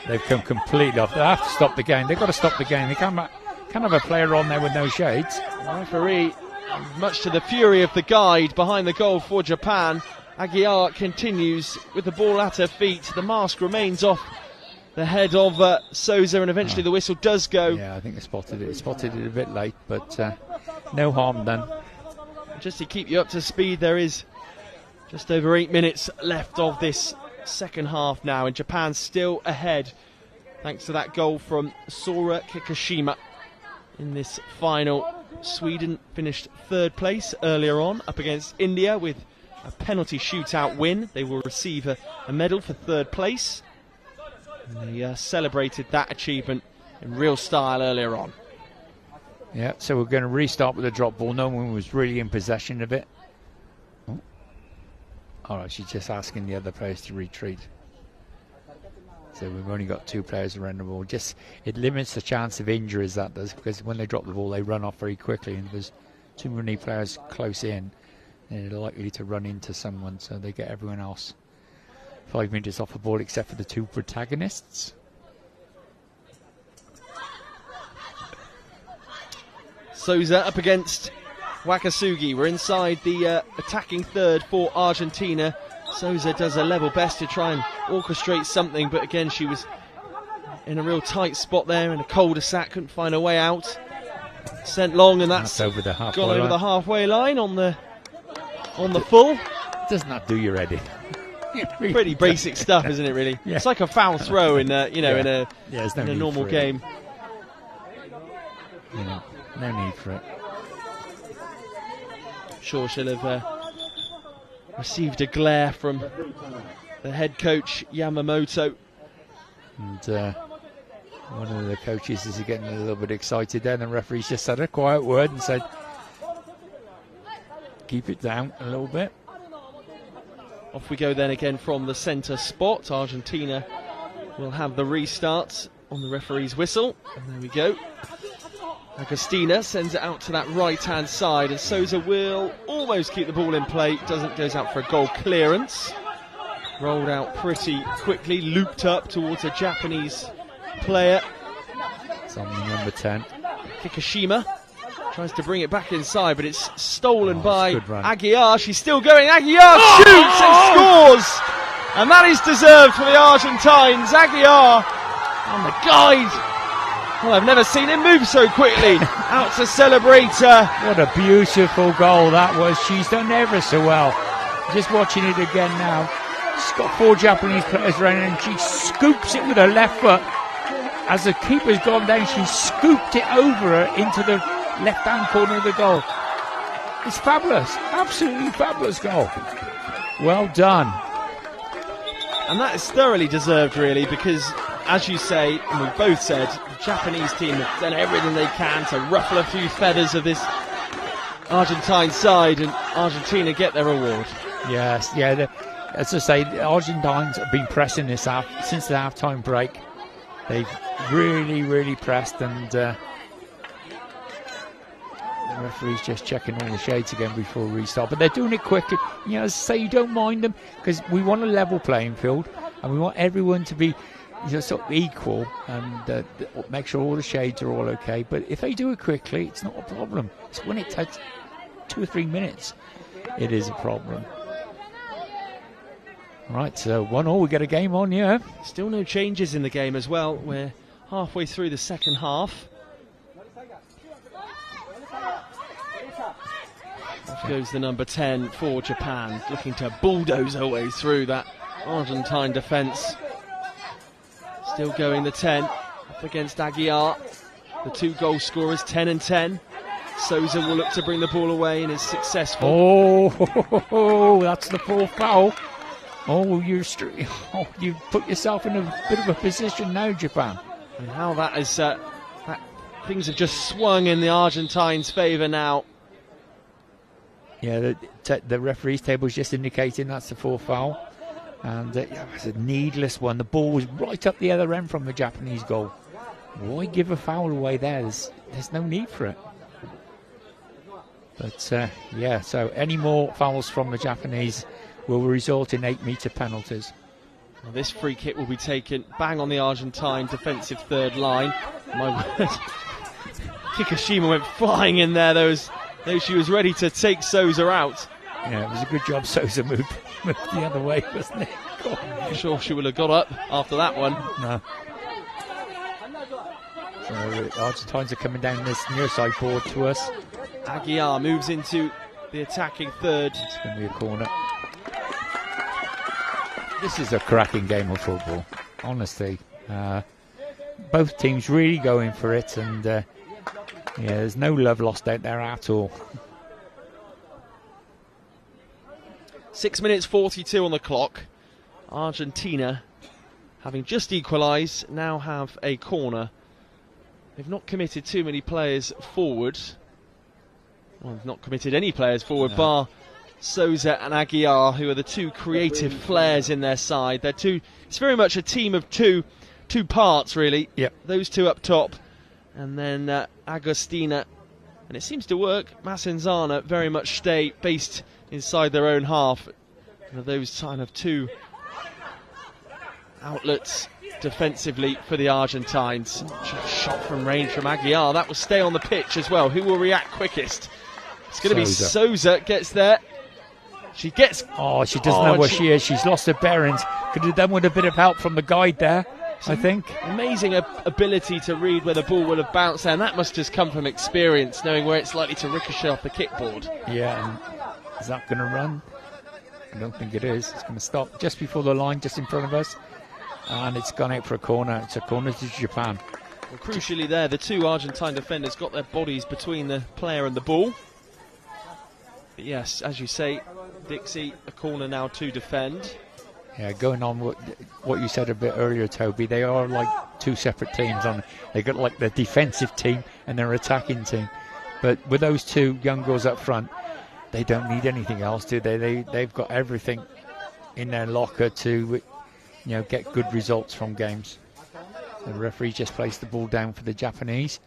They've come completely off. They have to stop the game. They've got to stop the game. They can't have a player on there with no shades. The referee, much to the fury of the guide behind the goal for Japan, Aguiar continues with the ball at her feet. The mask remains off the head of Souza, and eventually the whistle does go. Yeah, I think they spotted it. Spotted it a bit late, but no harm done. Just to keep you up to speed, there is just over 8 minutes left of this second half now, and Japan still ahead thanks to that goal from Sora Kikushima in this final. Sweden finished third place earlier on up against India with a penalty shootout win. They will receive a medal for third place, and they celebrated that achievement in real style earlier on. Yeah, so we're going to restart with a drop ball. No one was really in possession of it. Oh. All right, she's just asking the other players to retreat. So we've only got 2 players around the ball. Just, it limits the chance of injuries, that does, because when they drop the ball, they run off very quickly, and if there's too many players close in, they're likely to run into someone, so they get everyone else 5 metres off the ball except for the 2 protagonists. Souza up against Wakasugi. We're inside the attacking third for Argentina. Souza does her level best to try and orchestrate something, but again she was in a real tight spot there in a cul-de-sac, couldn't find a way out. Sent long, and that's over the halfway gone over line. the halfway line on the full. Does not do you ready. Pretty basic stuff, isn't it? Really, Yeah. It's like a foul throw in a there's no in a need normal for it. game. Yeah, no need for it. Sure, she'll have received a glare from the head coach Yamamoto. And one of the coaches is getting a little bit excited there, and the referee's just said a quiet word and said, keep it down a little bit. Off we go then again from the centre spot. Argentina will have the restart on the referee's whistle. And there we go. Agostina sends it out to that right-hand side, and Souza will almost keep the ball in play. Goes out for a goal clearance. Rolled out pretty quickly, looped up towards a Japanese player. It's on the number 10. Kikushima tries to bring it back inside, but it's stolen by good run. Aguiar. She's still going. Aguiar shoots and scores! And that is deserved for the Argentines. Aguiar on the guide. Well, I've never seen him move so quickly. Out to celebrate. What a beautiful goal that was. She's done ever so well. Just watching it again now. She's got 4 Japanese players around, and she scoops it with her left foot. As the keeper's gone down, she scooped it over her into the left-hand corner of the goal. It's fabulous. Absolutely fabulous goal. Well done. And that is thoroughly deserved, really, because as you say, and we both said, the Japanese team have done everything they can to ruffle a few feathers of this Argentine side, and Argentina get their reward. Yes, yeah. As I say, the Argentines have been pressing this out since the half-time break. They've really, really pressed, and the referee's just checking all the shades again before restart. But they're doing it quickly. You know, as I say, you don't mind them, because we want a level playing field, and we want everyone to be sort of equal, and make sure all the shades are all okay. But if they do it quickly, it's not a problem. It's when it takes 2 or 3 minutes, it is a problem. Right, so 1-1, we get a game on, yeah. Still no changes in the game as well. We're halfway through the second half. Off goes the number 10 for Japan, looking to bulldoze her way through that Argentine defence. Still going the 10, up against Aguiar. The 2 goal scorers, 10 and 10. Souza will look to bring the ball away and is successful. Oh, that's the 4th foul. Oh, you've put yourself in a bit of a position now, Japan. And how that is, things have just swung in the Argentines' favour now. Yeah, the referee's table is just indicating that's the 4th foul. And it's a needless one. The ball was right up the other end from the Japanese goal. Why give a foul away there? There's no need for it. But, yeah, so any more fouls from the Japanese will result in 8-metre penalties. Well, this free kick will be taken bang on the Argentine defensive third line. My word. Kikushima went flying in there, though she was ready to take Souza out. Yeah, it was a good job Souza moved the other way, wasn't it? I'm sure she would have got up after that one. No. So the Argentines are coming down this near side board to us. Aguiar moves into the attacking third. It's going to be a corner. This is a cracking game of football, honestly. Both teams really going for it, and yeah, there's no love lost out there at all. 6 minutes 42 on the clock. Argentina, having just equalised, now have a corner. They've not committed too many players forward. Well, they've not committed any players forward, bar Souza and Aguiar, who are the 2 creative flares in their side. It's very much a team of two parts, really. Yep. Those 2 up top, and then Agostina, and it seems to work. Massenzana very much stay based inside their own half. And those kind of 2 outlets defensively for the Argentines. Shot from range from Aguiar. That will stay on the pitch as well. Who will react quickest? It's going to be Souza. Gets there. She gets... Oh, she doesn't know where she is. She's lost her bearings. Could have done with a bit of help from the guide there, I think. Amazing ability to read where the ball will have bounced there. And that must just come from experience, knowing where it's likely to ricochet off the kickboard. Yeah, and is that going to run? I don't think it is. It's going to stop just before the line, just in front of us. And it's gone out for a corner. It's a corner to Japan. Well, crucially there, the 2 Argentine defenders got their bodies between the player and the ball. But yes, as you say, Dixie, a corner now to defend. Yeah, going on what you said a bit earlier, Toby, they are like 2 separate teams. They got like the defensive team and their attacking team. But with those 2 young girls up front, they don't need anything else, do they? They've got everything in their locker to, get good results from games. The referee just placed the ball down for the Japanese,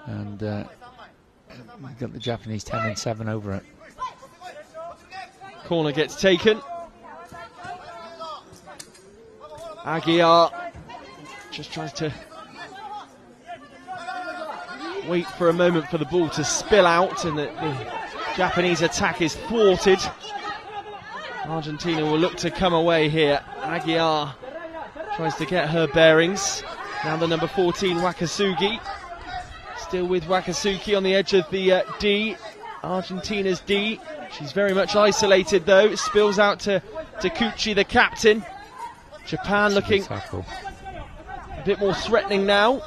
and we've got the Japanese 10 and 7 over it. Corner gets taken. Aguiar just tries to wait for a moment for the ball to spill out, and the Japanese attack is thwarted. Argentina will look to come away here. Aguiar tries to get her bearings. Now the number 14, Wakasugi. Still with Wakasugi on the edge of the D. Argentina's D. She's very much isolated though. It spills out to Takuchi, the captain. Japan looking a bit more threatening now.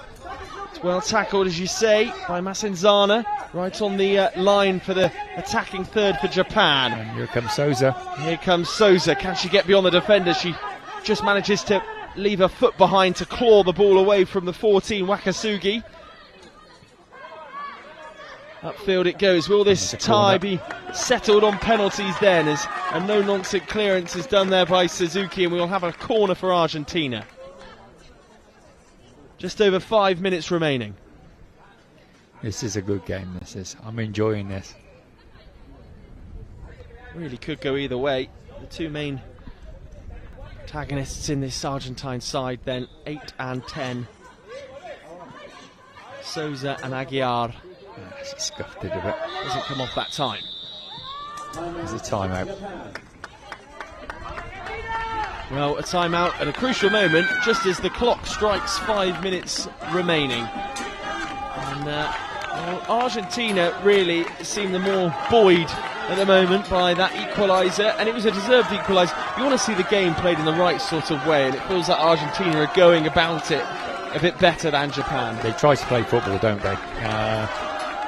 It's well tackled, as you say, by Massenzana. Right on the line for the attacking third for Japan. And here comes Souza. Here comes Souza. Can she get beyond the defender? She just manages to leave a foot behind to claw the ball away from the 14, Wakasugi. Upfield it goes. Will this tie be settled on penalties then, as a no-nonsense clearance is done there by Suzuki, and we'll have a corner for Argentina. Just over 5 minutes remaining. This is a good game, this is. I'm enjoying this. Really could go either way. The two main antagonists in this Argentine side then, 8 and 10. Souza and Aguiar. She scuffed it a bit. Doesn't come off that time. There's a timeout. Well, a timeout at a crucial moment, just as the clock strikes 5 minutes remaining. And well, Argentina really seem the more buoyed at the moment by that equaliser, and it was a deserved equaliser. You want to see the game played in the right sort of way, and it feels like Argentina are going about it a bit better than Japan. They try to play football, don't they?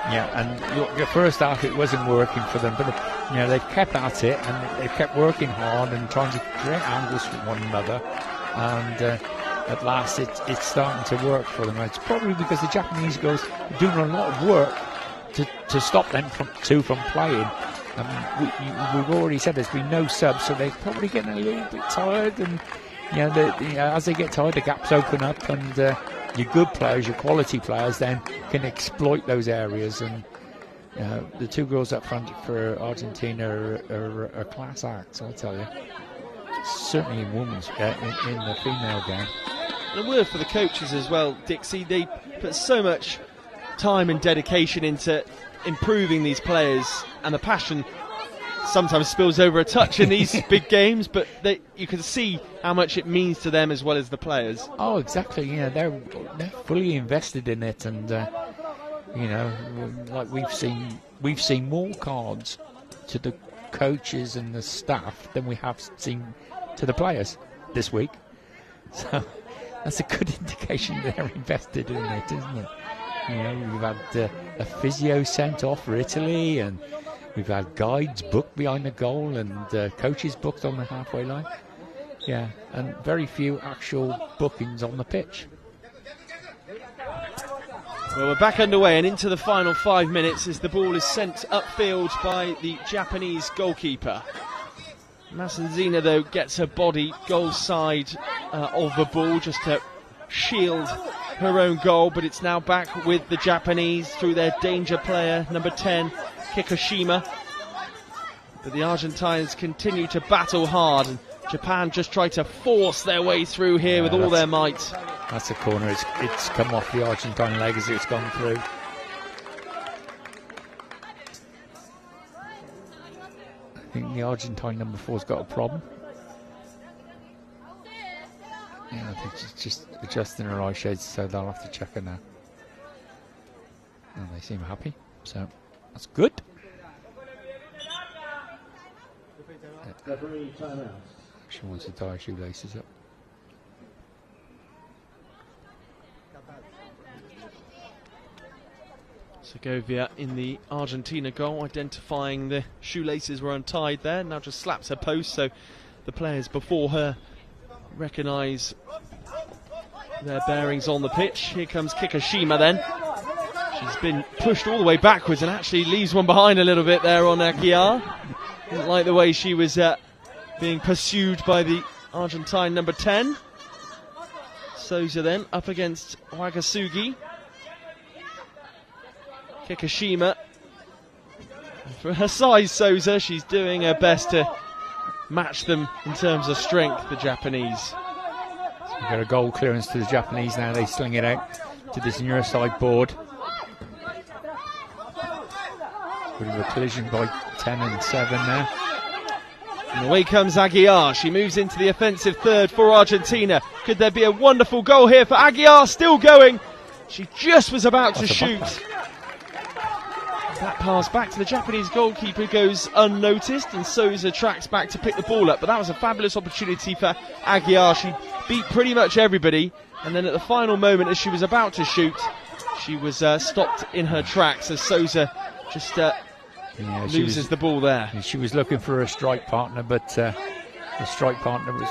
Yeah, and look, the first half it wasn't working for them, but you know, they've kept at it and they've kept working hard and trying to create angles for one another, and at last it's starting to work for them. It's probably because the Japanese girls are doing a lot of work to stop them from playing. We've already said there's been no subs, so they're probably getting a little bit tired, and as they get tired, the gaps open up, and your good players, your quality players, then can exploit those areas. And the two girls up front for Argentina are a class act, I tell you. Certainly in women's, in the female game. And a word for the coaches as well, Dixie. They put so much time and dedication into improving these players, and the passion sometimes spills over a touch in these big games, but you can see how much it means to them as well as the players. Oh, exactly. Yeah, they're fully invested in it, and like we've seen more cards to the coaches and the staff than we have seen to the players this week. So that's a good indication they're invested in it, isn't it? You know, we've had a physio sent off for Italy, and we've had guides booked behind the goal, and coaches booked on the halfway line. Yeah, and very few actual bookings on the pitch. Well, we're back underway and into the final 5 minutes as the ball is sent upfield by the Japanese goalkeeper. Masanzina, though, gets her body goal side of the ball just to shield her own goal, but it's now back with the Japanese through their danger player, number 10, Kikushima. But the Argentines continue to battle hard, and Japan just try to force their way through here with all their might. That's a corner. It's come off the Argentine leg as it's gone through. I think the Argentine number 4's got a problem. Yeah, I think she's just adjusting her eye shades, so they'll have to check her now. And they seem happy, so that's good. She wants to tie her shoelaces up. Segovia in the Argentina goal, identifying the shoelaces were untied there. Now just slaps her post, so the players before her recognise their bearings on the pitch. Here comes Kikushima then. She's been pushed all the way backwards and actually leaves one behind a little bit there on Aguiar. Didn't like the way she was being pursued by the Argentine number 10. Souza then up against Wakasugi. Kikushima. For her size, Souza, she's doing her best to match them in terms of strength, the Japanese. So we've got a goal clearance to the Japanese now. They sling it out to this near side board. Bit of a collision by 10 and 7 there. And away comes Aguiar. She moves into the offensive third for Argentina. Could there be a wonderful goal here for Aguiar? Still going. She just was about to shoot. That pass back to the Japanese goalkeeper goes unnoticed, and Souza tracks back to pick the ball up. But that was a fabulous opportunity for Aguiar. She beat pretty much everybody, and then at the final moment, as she was about to shoot, she was stopped in her tracks as Souza just loses the ball there. She was looking for a strike partner, but the strike partner was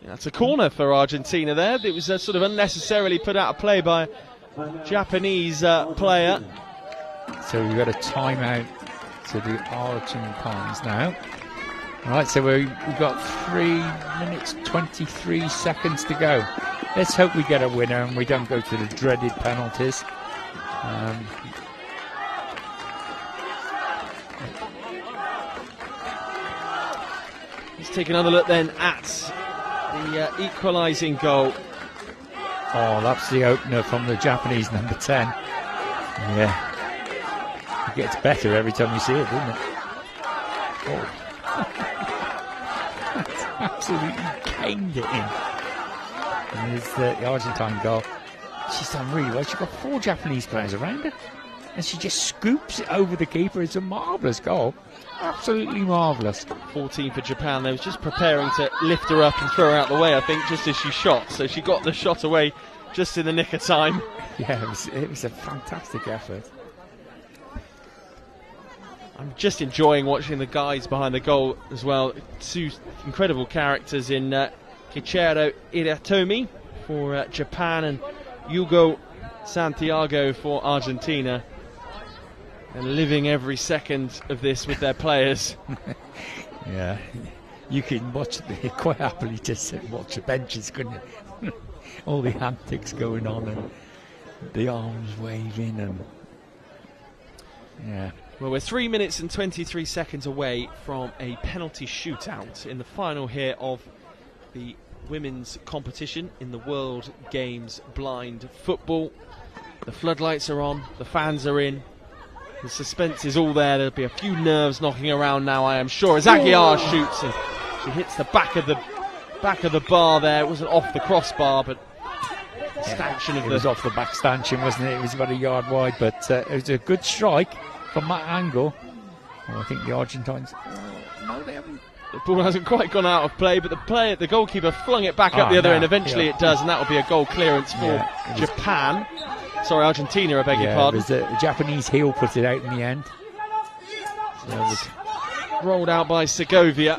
That's a corner for Argentina there. It was sort of unnecessarily put out of play by a Japanese player. So we've got a timeout to the Argentines now. Right, so we've got 3 minutes 23 seconds to go. Let's hope we get a winner and we don't go to the dreaded penalties. Let's take another look then at the equalising goal. Oh, that's the opener from the Japanese number 10. Yeah. It gets better every time you see it, doesn't it? Oh. That's absolutely caned it in. And there's the Argentine goal. She's done really well. She's got 4 Japanese players around her. And she just scoops it over the keeper. It's a marvellous goal. Absolutely marvellous. 14 for Japan. They was just preparing to lift her up and throw her out the way, I think, just as she shot. So she got the shot away just in the nick of time. Yeah, it was a fantastic effort. I'm just enjoying watching the guys behind the goal as well. 2 incredible characters in Kichiro Iratomi for Japan and Hugo Santiago for Argentina. And living every second of this with their players. Yeah, you can watch quite happily just sit and watch the benches, couldn't you? All the antics going on and the arms waving and yeah. Well, we're 3 minutes and 23 seconds away from a penalty shootout in the final here of the women's competition in the World Games blind football. The floodlights are on, the fans are in. The suspense is all there. There'll be a few nerves knocking around now, I am sure, as Aguiar shoots and she hits the back of the bar there. It wasn't off the crossbar, but stanchion of it was off the back stanchion, wasn't it? It was about a yard wide, but it was a good strike from that angle. Oh, I think the Argentines. No, they haven't. The ball hasn't quite gone out of play, but the goalkeeper flung it back up the other end. Eventually, it does, and that will be a goal clearance for Japan. Sorry, Argentina, I beg your pardon. The Japanese heel put it out in the end. So it was rolled out by Segovia.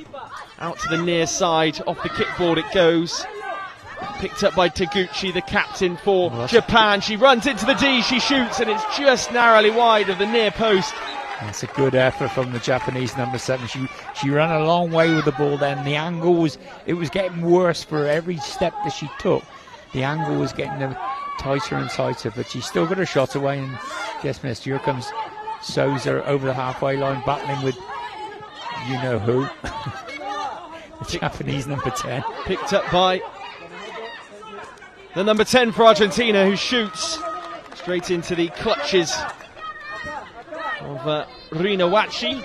Out to the near side. Off the kickboard it goes. Picked up by Taguchi, the captain for Japan. She runs into the D, she shoots, and it's just narrowly wide of the near post. That's a good effort from the Japanese number 7. She ran a long way with the ball then. The angle was getting worse for every step that she took. The angle was getting tighter and tighter, but she still got her shot away and just missed. Here comes Souza over the halfway line, battling with you know who. The Japanese number 10. Picked up by the number 10 for Argentina, who shoots straight into the clutches of Rinawachi.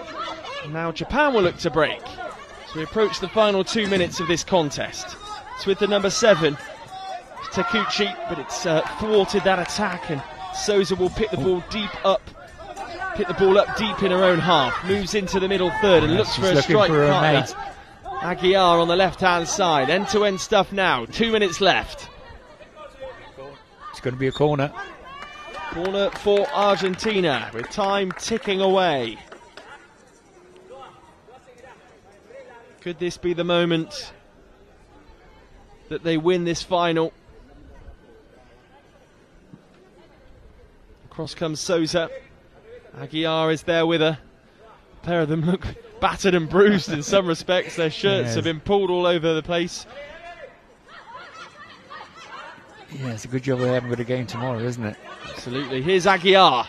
Now Japan will look to break. So we approach the final 2 minutes of this contest. It's with the number 7, Takuchi, but it's thwarted that attack, and Souza will pick the ball up deep in her own half. Moves into the middle third and looks for a strike partner. Aguiar on the left-hand side. End-to-end stuff now. 2 minutes left. It's going to be a corner. Corner for Argentina, with time ticking away. Could this be the moment that they win this final? Across comes Souza. Aguiar is there with her. A pair of them look battered and bruised in some respects. Their shirts have been pulled all over the place. Yeah, it's a good job they haven't got a game tomorrow, isn't it? Absolutely. Here's Aguiar.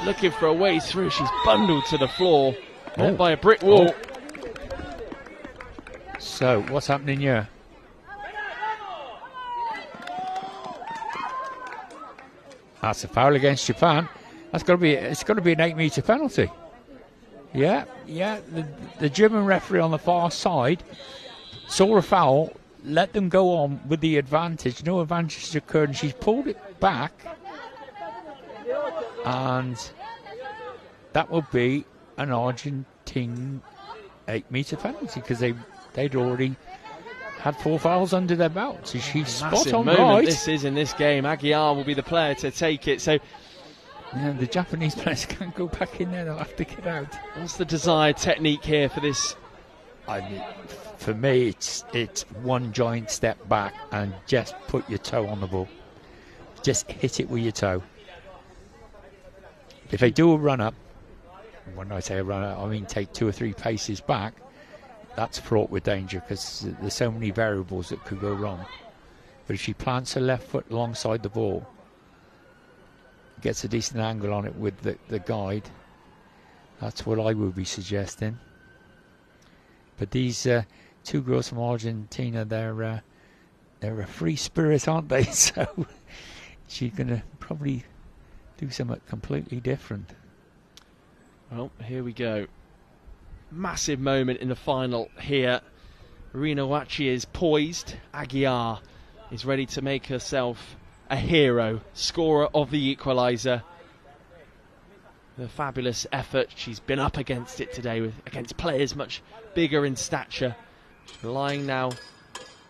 Looking for a way through. She's bundled to the floor. Met by a brick wall. So, what's happening here? That's a foul against Japan. It's got to be an 8-metre penalty. Yeah. The German referee on the far side saw a foul, let them go on with the advantage. No advantage occurred, and she's pulled it back, and that will be an Argentine 8-metre penalty because they'd already had 4 fouls under their belt. So she's spot on right. This is in this game. Aguiar will be the player to take it. So yeah, the Japanese players can't go back in there. They'll have to get out. What's the desired technique here for this For me, it's one giant step back and just put your toe on the ball. Just hit it with your toe. If they do a run up, when I say a run up, I mean take 2 or 3 paces back, that's fraught with danger because there's so many variables that could go wrong. But if she plants her left foot alongside the ball, gets a decent angle on it with the guide, that's what I would be suggesting. But these 2 girls from Argentina, they're a free spirit, aren't they? So she's going to probably do something completely different. Well, here we go. Massive moment in the final here. Rina Wachi is poised. Aguiar is ready to make herself a hero. Scorer of the equaliser. The fabulous effort. She's been up against it today against players much bigger in stature. She's relying now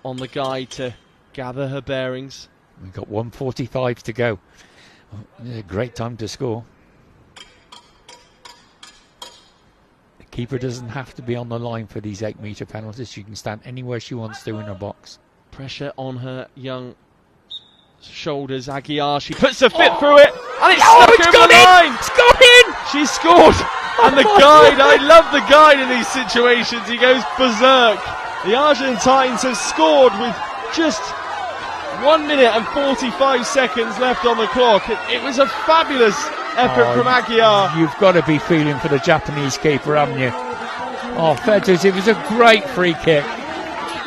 on the guide to gather her bearings. We've got 1:45 to go. A great time to score. The keeper doesn't have to be on the line for these 8-metre penalties. She can stand anywhere she wants to in her box. Pressure on her young shoulders. Aguiar, she puts her foot through it, and it's stuck over the line. It's gone in. She scored, and the guide, I love the guide in these situations. He goes berserk. The Argentines have scored with just 1 minute and 45 seconds left on the clock. It was a fabulous effort from Aguiar. You've got to be feeling for the Japanese keeper, haven't you? Oh, Feders, it was a great free kick.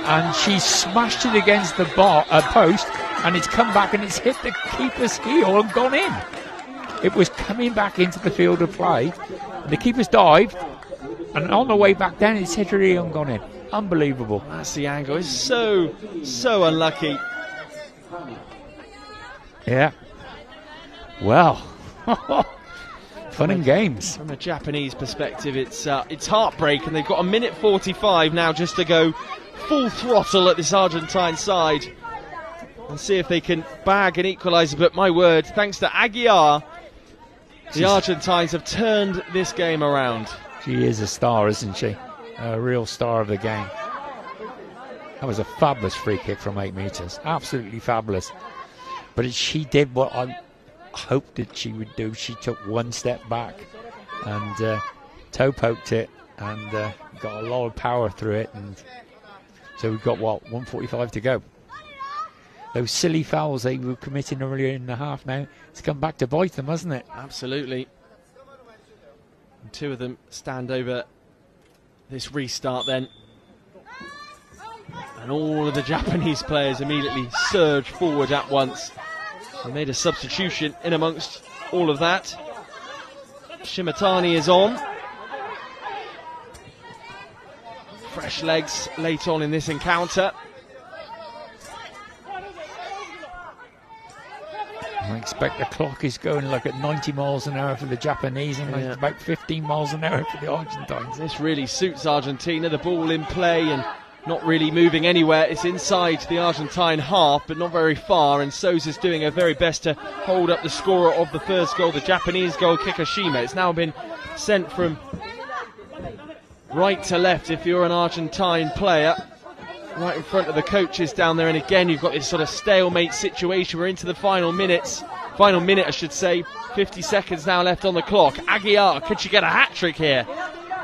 And she smashed it against the post, and it's come back and it's hit the keeper's heel and gone in. It was coming back into the field of play. And the keeper's dived, and on the way back down, it's hit her heel and gone in. Unbelievable. That's the angle. It's so unlucky. Yeah. Well, fun and games. From a Japanese perspective, it's heartbreak, and they've got 1:45 now just to go full throttle at this Argentine side and see if they can bag an equaliser. But my word, thanks to Aguiar, the Argentines have turned this game around. She is a star, isn't she? A real star of the game. That was a fabulous free kick from 8 metres. Absolutely fabulous. But she did what I hoped that she would do. She took 1 step back and toe poked it and got a lot of power through it. And so we've got, 1:45 to go. Those silly fouls they were committing earlier in the half now, it's come back to bite them, hasn't it? Absolutely. And 2 of them stand over this restart then. And all of the Japanese players immediately surge forward at once. They made a substitution in amongst all of that. Shimatani is on. Fresh legs late on in this encounter. I expect the clock is going like at 90 miles an hour for the Japanese and like about 15 miles an hour for the Argentines. This really suits Argentina. The ball in play and not really moving anywhere. It's inside the Argentine half, but not very far. And Sousa's doing her very best to hold up the scorer of the first goal, the Japanese goal kicker Shima. It's now been sent from right to left if you're an Argentine player, right in front of the coaches down there. And again, you've got this sort of stalemate situation. We're into the final minute, I should say. 50 seconds now left on the clock. Aguiar, could she get a hat-trick here?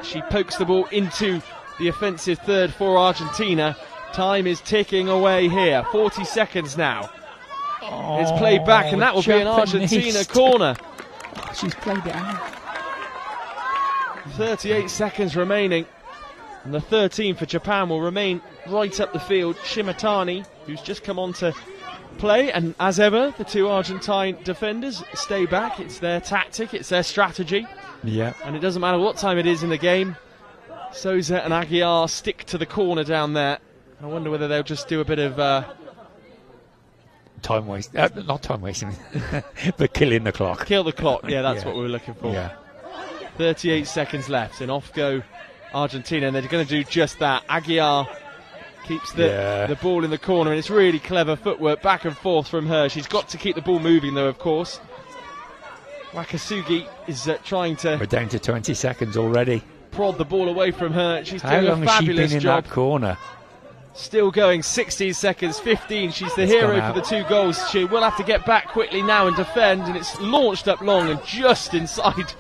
She pokes the ball into the offensive third for Argentina. Time is ticking away here. 40 seconds now. It's played back, and that will be an Argentina corner. She's played it out. 38 seconds remaining. And the 13 for Japan will remain right up the field. Shimatani, who's just come on to play. And as ever, the 2 Argentine defenders stay back. It's their tactic, it's their strategy. Yeah. And it doesn't matter what time it is in the game. Sousa and Aguiar stick to the corner down there. I wonder whether they'll just do a bit of time waste. Not time wasting, but killing the clock. Kill the clock. Yeah, that's what we were looking for. Yeah. 38 seconds left, and off go Argentina, and they're going to do just that. Aguiar keeps the ball in the corner, and it's really clever footwork back and forth from her. She's got to keep the ball moving, though, of course. Wakasugi is trying to... We're down to 20 seconds already. prod the ball away from her. She's How doing long a has she fabulous been in job. that corner? Still going, 16 seconds, 15. She's the It's hero gone for out. the 2 goals. She will have to get back quickly now and defend, and it's launched up long and just inside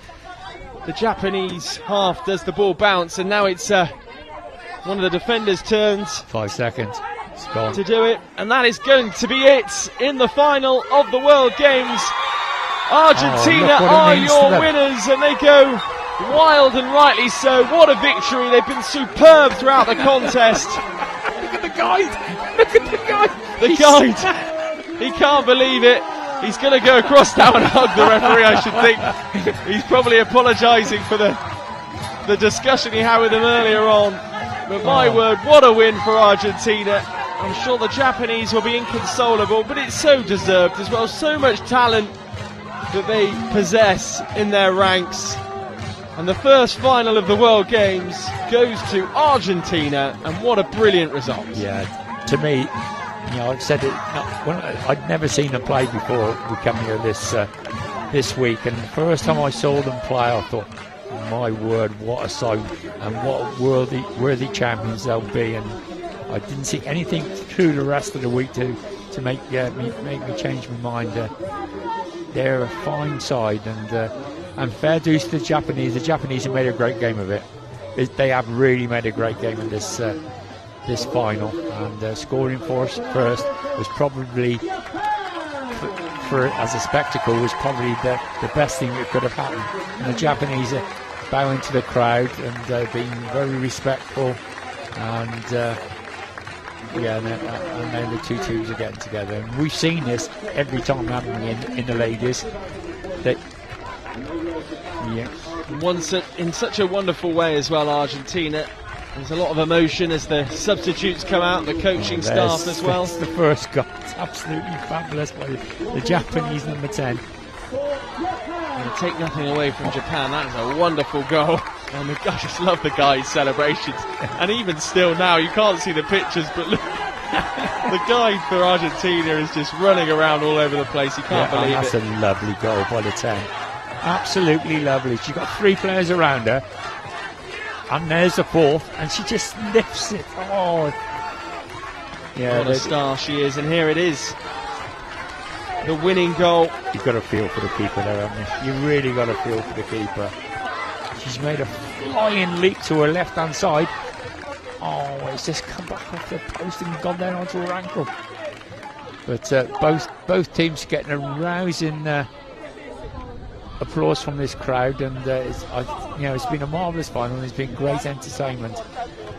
the Japanese half does the ball bounce, and now it's one of the defenders' turns 5 seconds. It's gone. to do it, and that is going to be it in the final of the World Games. Argentina look what it are means to your them. winners, and they go wild, and rightly so. What a victory. They've been superb throughout the contest. Look at the guide. Look at the guide. The guide, he can't believe it. He's going to go across now and hug the referee, I should think. He's probably apologising for the discussion he had with him earlier on. But my word, what a win for Argentina. I'm sure the Japanese will be inconsolable, but it's so deserved as well. So much talent that they possess in their ranks. And the first final of the World Games goes to Argentina, and what a brilliant result. Yeah, to me, you know, I've said it. I'd never seen them play before we come here this week, and the first time I saw them play, I thought, my word, what a sight, and what worthy champions they'll be. And I didn't see anything through the rest of the week to make me change my mind. They're a fine side, and fair dues to the Japanese. The Japanese have made a great game of it. They have really made a great game of this final, and scoring first was probably for as a spectacle was probably the best thing that could have happened. And the Japanese are bowing to the crowd and being very respectful, and and then the two teams are getting together. And we've seen this every time happening in the ladies. In such a wonderful way as well, Argentina. There's a lot of emotion as the substitutes come out, the coaching staff as well. That's the first goal. It's absolutely fabulous by the Japanese number 10. And take nothing away from Japan. That is a wonderful goal. And I just love the guys' celebrations. And even still now, you can't see the pictures, but look, the guide for Argentina is just running around all over the place. You can't believe that's it. That's a lovely goal by the 10. Absolutely lovely. She's got 3 players around her. And there's the 4th, and she just lifts it. Oh, yeah, what a star she is, and here it is, the winning goal. You've got to feel for the keeper there, haven't you? You really got to feel for the keeper. She's made a flying leap to her left-hand side. Oh, it's just come back off the post and gone down onto her ankle. But both teams getting a rousing applause from this crowd, and it's been a marvellous final. It's been great entertainment,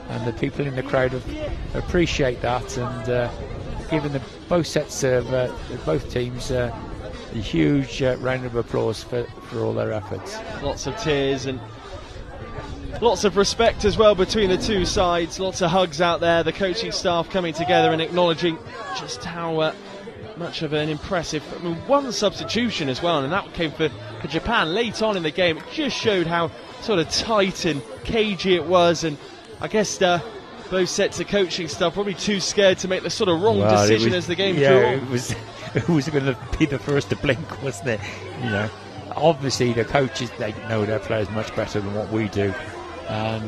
and the people in the crowd appreciate that, and giving both sets of both teams a huge round of applause for all their efforts. Lots of tears and lots of respect as well between the two sides. Lots of hugs out there. The coaching staff coming together and acknowledging just how much of an impressive, one substitution as well, and that came for Japan late on in the game. It just showed how sort of tight and cagey it was, and I guess both sets of coaching staff probably too scared to make the sort of wrong decision as the game drew on. It was going to be the first to blink, wasn't it? You know, obviously the coaches, they know their players much better than what we do, and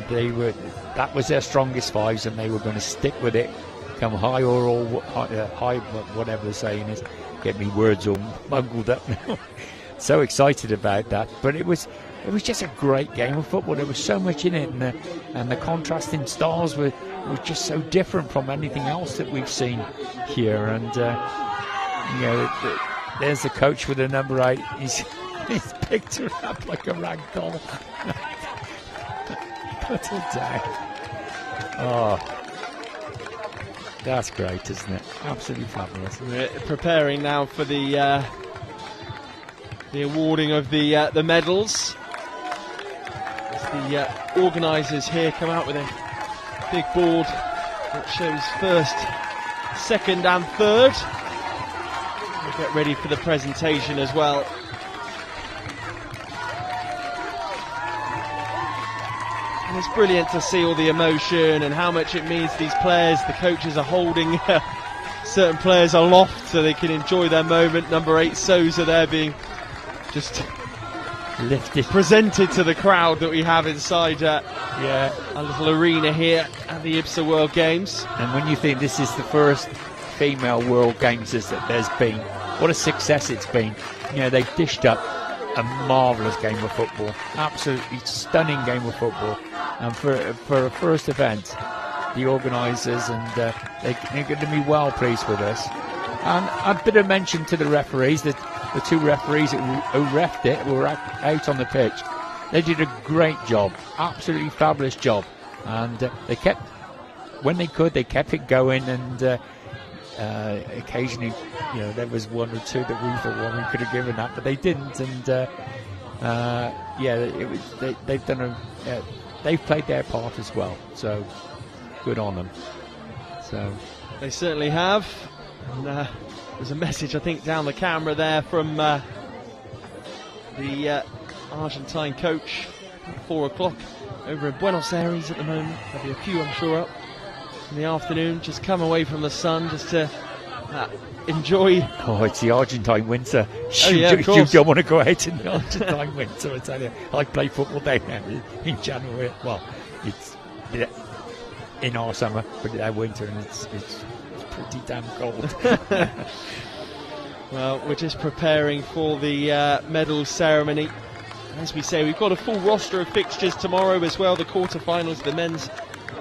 that was their strongest 5s, and they were going to stick with it. Come high or high, whatever the saying is. Get me words all muggled up now. So excited about that, but it was just a great game of football. There was so much in it, and the contrasting styles were just so different from anything else that we've seen here. And there's the coach with the number 8. He's picked her up like a rag doll. Put her down. Oh. That's great, isn't it? Absolutely fabulous. We're preparing now for the awarding of the medals. As the organisers here come out with a big board that shows first, second and third. We'll get ready for the presentation as well. And it's brilliant to see all the emotion and how much it means to these players. The coaches are holding certain players aloft so they can enjoy their moment. Number 8 Souza there being just lifted, presented to the crowd that we have inside our little arena here at the IBSA World Games. And when you think this is the first female World Games that there's been, what a success it's been. You know, they've dished up a marvellous game of football, absolutely stunning game of football. And for a first event, the organisers and they're going to be well pleased with us. And a bit of mention to the referees, the two referees who refed it were out on the pitch. They did a great job, absolutely fabulous job. And they kept, when they could, they kept it going. And occasionally, you know, there was one or two that we thought, well, we could have given that, but they didn't. And they've done they've played their part as well. So good on them. So they certainly have. And, there's a message, I think, down the camera there from the Argentine coach. 4 o'clock over in Buenos Aires at the moment. There'll be a few, I'm sure, up in the afternoon. Just come away from the sun just to enjoy. Oh, it's the Argentine winter. You don't want to go out in the Argentine winter, I tell you. I play football down there in January. Well, it's in our summer, but it's winter, and it's pretty damn cold. Well, we're just preparing for the medal ceremony. As we say, we've got a full roster of fixtures tomorrow as well. The quarterfinals of the men's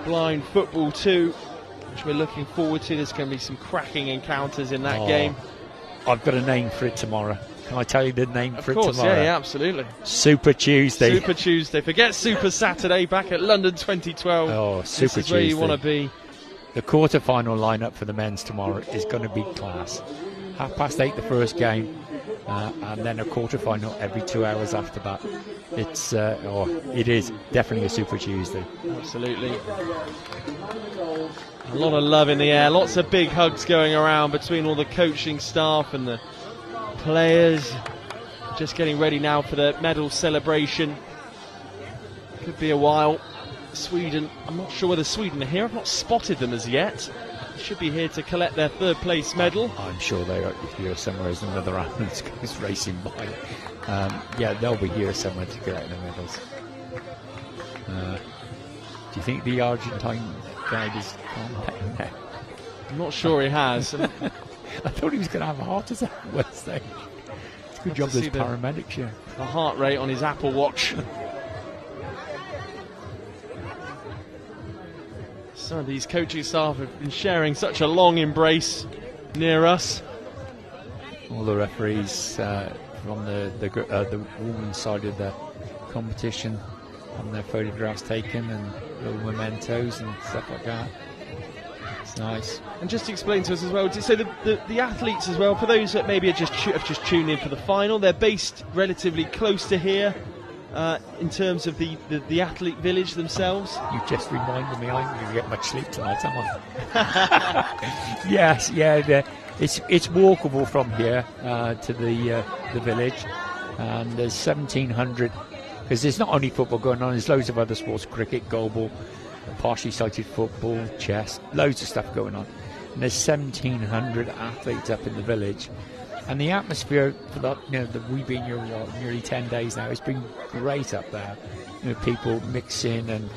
blind football 2, which we're looking forward to. There's going to be some cracking encounters in that game. I've got a name for it tomorrow. Can I tell you the name for it tomorrow? Of course, yeah, absolutely. Super Tuesday. Super Tuesday. Forget Super Saturday back at London 2012. Oh, Super Tuesday. This is where you want to be. The quarter-final lineup for the men's tomorrow is going to be class. 8:30 the first game, and then a quarter-final every 2 hours after that. It is definitely a Super Tuesday. Absolutely. A lot of love in the air, lots of big hugs going around between all the coaching staff and the players. Just getting ready now for the medal celebration. Could be a while. Sweden, I'm not sure whether Sweden are here. I've not spotted them as yet. They should be here to collect their third place medal. I'm sure they are here somewhere as another ambulance goes racing by. They'll be here somewhere to collect their medals. Do you think the Argentine guide is gone down there? I'm not sure he has. I thought he was going to have a heart attack Wednesday. It's a good job there's paramedics here. The heart rate on his Apple Watch. Some of these coaching staff have been sharing such a long embrace near us. All the referees from the women's side of the competition having their photographs taken and little mementos and stuff like that. It's nice. And just to explain to us as well, so the athletes as well, for those that maybe have just tuned in for the final, they're based relatively close to here. In terms of the athlete village themselves. You just reminded me I'm going to get much sleep tonight, am I? Yes, it's walkable from here to the village, and there's 1,700, because there's not only football going on, there's loads of other sports, cricket, goalball, partially sighted football, chess, loads of stuff going on, and there's 1,700 athletes up in the village. And the atmosphere for that, we've been here nearly 10 days now. It's been great up there. People mixing and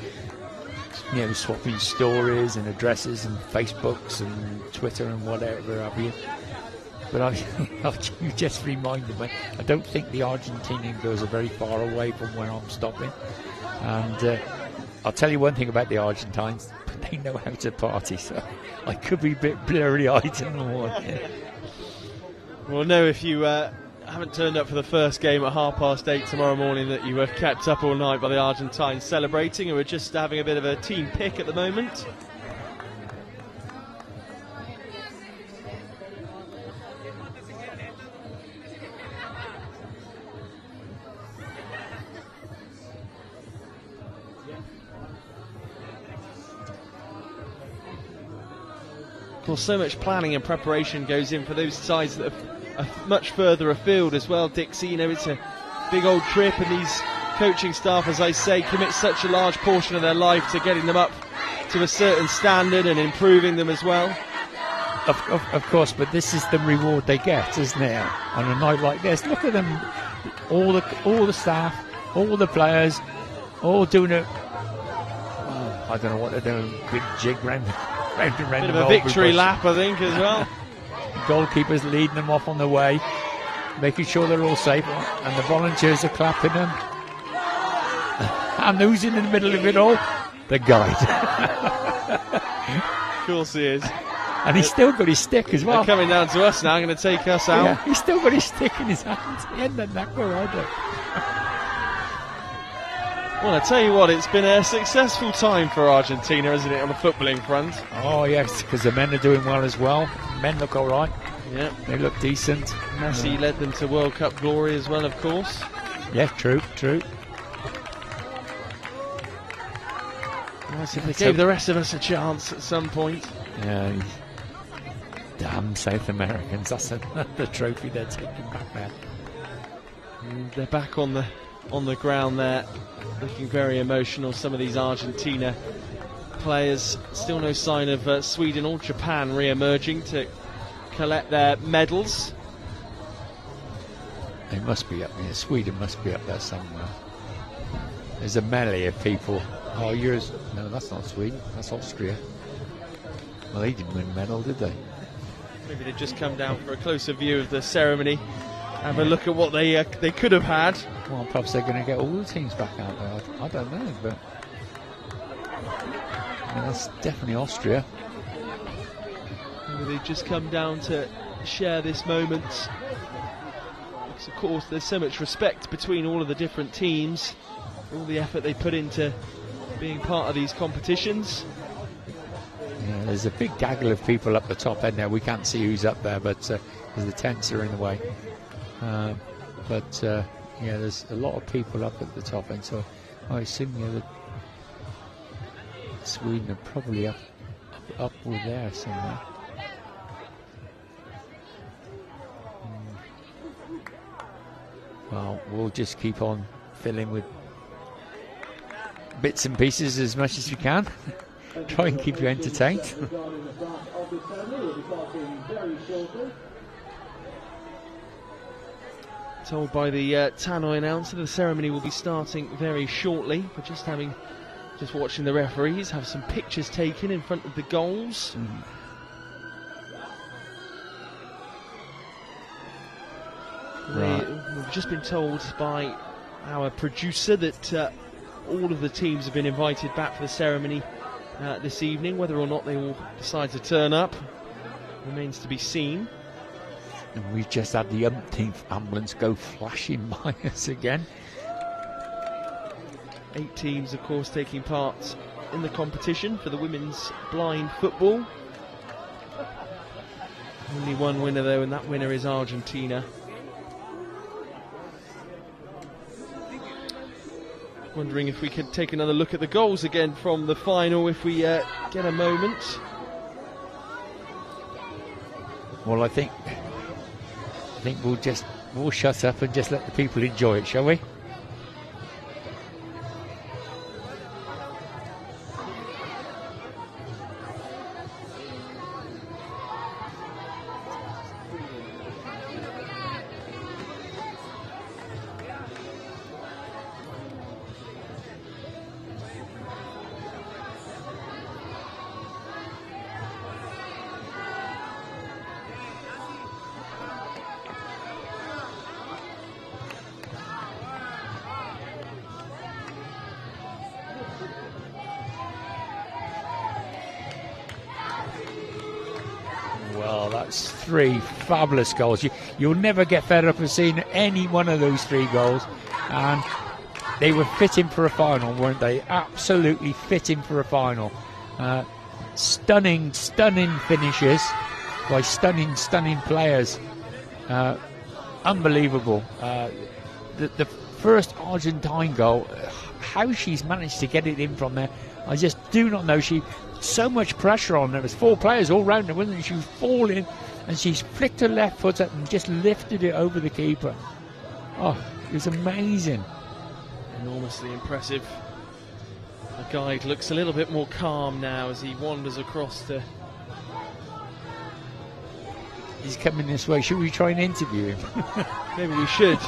swapping stories and addresses and Facebooks and Twitter and whatever have you. But you just reminded me. I don't think the Argentinian girls are very far away from where I'm stopping. And I'll tell you one thing about the Argentines: they know how to party. So I could be a bit blurry-eyed in the morning. We'll know if you haven't turned up for the first game at 8:30 tomorrow morning that you were kept up all night by the Argentines celebrating, and we're just having a bit of a team pick at the moment. Of course, so much planning and preparation goes in for those sides that are much further afield as well, Dixie. It's a big old trip, and these coaching staff, as I say, commit such a large portion of their life to getting them up to a certain standard and improving them as well. Of course, but this is the reward they get, isn't it? On a night like this, look at them all the staff, all the players, all doing it. Oh, I don't know what they're doing. Big jig round Bit of a victory lap, I think, as well. Goalkeepers leading them off on the way, making sure they're all safe, and the volunteers are clapping them. And who's in the middle of it all? The guide. Of course he is. And he's still got his stick as well. They're coming down to us now, going to take us out. Yeah, he's still got his stick in his hands. He ain't done that good, either. Well, I tell you what, it's been a successful time for Argentina, isn't it, on the footballing front? Oh, yes, because the men are doing well as well. Men look all right. Yeah. They look decent. Messi led them to World Cup glory as well, of course. Yeah, true. Nice if they gave the rest of us a chance at some point. Yeah. Damn South Americans. That's the trophy they're taking back there. And they're back on the ground there, looking very emotional. Some of these Argentina players. Still no sign of Sweden or Japan re-emerging to collect their medals. They must be up there. Sweden must be up there somewhere. There's a melee of people. Oh, yours? No, that's not Sweden. That's Austria. Well, they didn't win a medal, did they? Maybe they've just come down for a closer view of the ceremony. Have a look at what they could have had. Well, perhaps they're going to get all the teams back out there. I don't know, but that's definitely Austria. Maybe they've just come down to share this moment. Because of course, there's so much respect between all of the different teams. All the effort they put into being part of these competitions. Yeah, there's a big gaggle of people up the top end there. We can't see who's up there, but because the tents are in the way. Yeah, there's a lot of people up at the top end. So I assume that Sweden are probably up with there somewhere. Well, we'll just keep on filling with bits and pieces as much as we can. Try and keep you entertained. Told by the Tannoy announcer the ceremony will be starting very shortly. We're just watching the referees have some pictures taken in front of the goals. We've just been told by our producer that all of the teams have been invited back for the ceremony this evening. Whether or not they all decide to turn up remains to be seen. And we've just had the umpteenth ambulance go flashing by us again. 8 teams, of course, taking part in the competition for the women's blind football. Only one winner, though, and that winner is Argentina. Wondering if we could take another look at the goals again from the final, if we get a moment. Well, I think we'll shut up and just let the people enjoy it, shall we? Well, that's 3 fabulous goals. You'll never get fed up of seeing any one of those 3 goals. And they were fitting for a final, weren't they? Absolutely fitting for a final. Stunning finishes by stunning players. Unbelievable. The first Argentine goal, how she's managed to get it in from there, I just do not know. So much pressure on her. There was 4 players all round her, wasn't there? She was falling, and she's flicked her left foot up and just lifted it over the keeper. Oh, it was amazing. Enormously impressive. The guide looks a little bit more calm now as he wanders across to He's coming this way. Should we try and interview him? Maybe we should.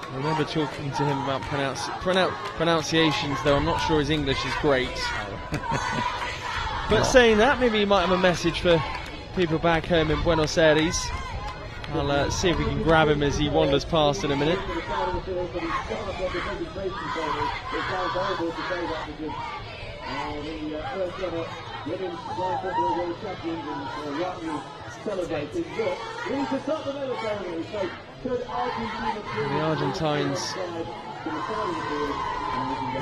I remember talking to him about pronunciations, though I'm not sure his English is great. But saying that, maybe he might have a message for people back home in Buenos Aires. I'll see if we can grab him as he wanders past in a minute. The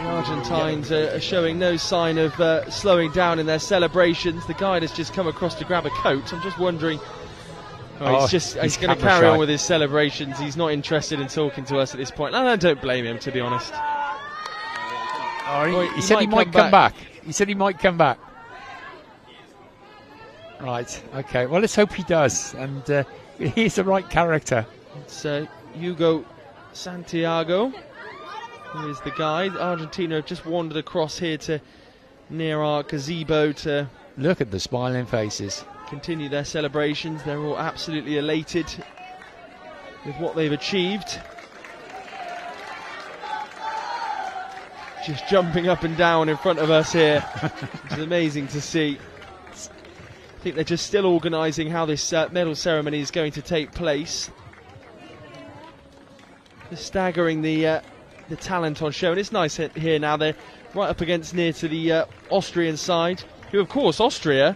Argentines are showing no sign of slowing down in their celebrations. The guide has just come across to grab a coat. I'm just wondering. He's going to carry on with his celebrations. He's not interested in talking to us at this point. And I don't blame him, to be honest. He said he might come back. He said he might come back. Right, okay. Well, let's hope he does. And he's the right character. It's Hugo Santiago, who is the guide. Argentina have just wandered across here to near our gazebo to look at the smiling faces. Continue their celebrations. They're all absolutely elated with what they've achieved. Just jumping up and down in front of us here. It's amazing to see. I think they're just still organising how this medal ceremony is going to take place. Just staggering the talent on show, and it's nice here now. They're right up against near to the Austrian side, who of course Austria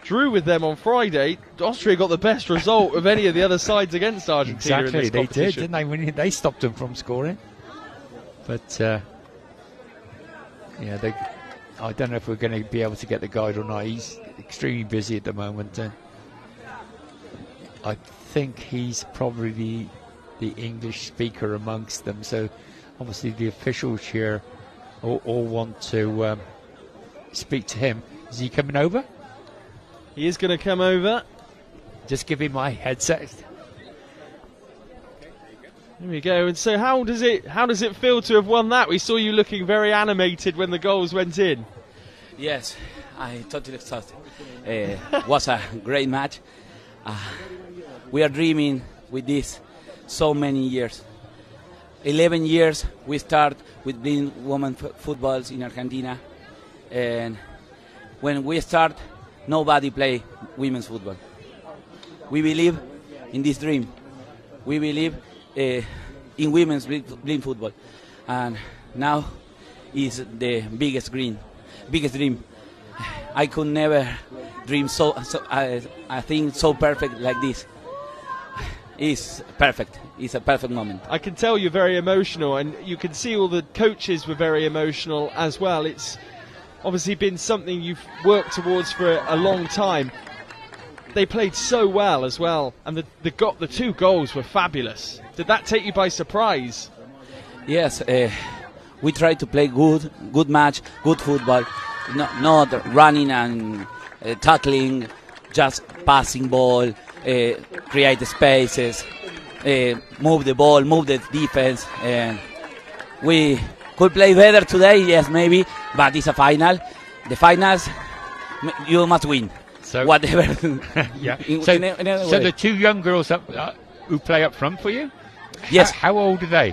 drew with them on Friday. Austria got the best result of any of the other sides against Argentina. Exactly, in this competition. They did, didn't they? When they stopped them from scoring. But I don't know if we're going to be able to get the guide or not. He's extremely busy at the moment. I think he's probably the English speaker amongst them. So obviously the officials here all want to speak to him. Is he coming over? He is going to come over. Just give him my headset. There we go. And so how does it feel to have won that? We saw you looking very animated when the goals went in. Yes, I totally exhausted. Was a great match. We are dreaming with this so many years. 11 years we start with playing women footballs in Argentina, and when we start, nobody play women's football. We believe in this dream. We believe in women's playing football, and now is the biggest dream. I could never dream I think so perfect like this. It's perfect. It's a perfect moment. I can tell you're very emotional, and you can see all the coaches were very emotional as well. It's obviously been something you've worked towards for a long time. They played so well as well, and the two goals were fabulous. Did that take you by surprise? Yes, we tried to play good match, good football, not running and tackling, just passing ball, create spaces, move the ball, move the defense. And we could play better today, yes, maybe, but it's a final. The finals, you must win. So whatever. Yeah. So the two young girls who play up front for you? Yes. How old are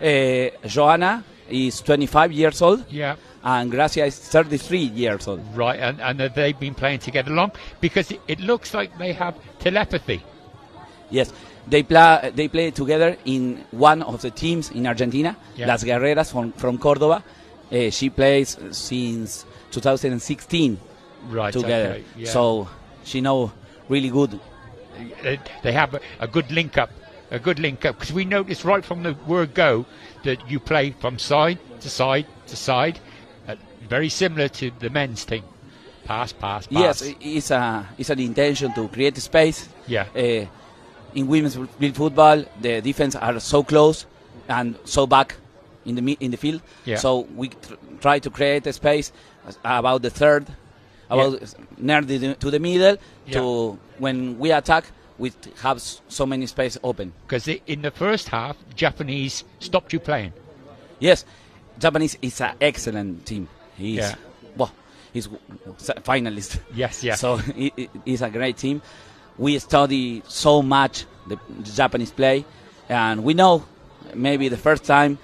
they? Joanna is 25 years old. Yeah. And Gracia is 33 years old. Right, and have they been playing together long? Because it looks like they have telepathy. Yes, they play together in one of the teams in Argentina, Las Guerreras from Córdoba. She plays since 2016 together. Okay, yeah. So she knows really good. They have a good link up. Because we noticed right from the word go that you play from side to side to side. Very similar to the men's team. Pass. Yes, it's an intention to create space. Yeah. In women's football, the defense are so close and so back in the field. Yeah. So we try to create a space about the third, near to the middle, to when we attack, we have so many space open. Because in the first half, Japanese stopped you playing. Yes, Japanese is an excellent team. He's he's finalist. Yes, yeah. So it's a great team. We study so much the Japanese play, and we know maybe the first time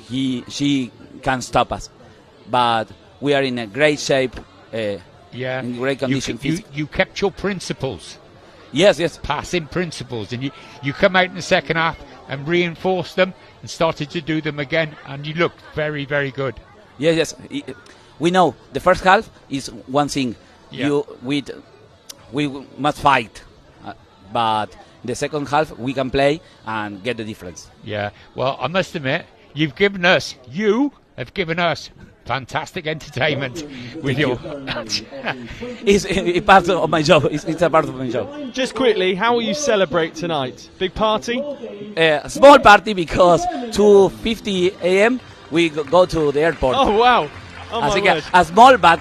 she can stop us, but we are in a great shape. In great condition. You kept your principles. Yes. Passing principles, and you come out in the second half and reinforced them and started to do them again, and you looked very, very good. Yes. We know the first half is one thing. Yeah. We must fight, but the second half we can play and get the difference. Yeah. Well, I must admit, you have given us fantastic entertainment with your. It's part of my job. It's a part of my job. Just quickly, how will you celebrate tonight? Big party? A small party because 2:50 a.m. we go to the airport. Oh wow! Oh my word. A small but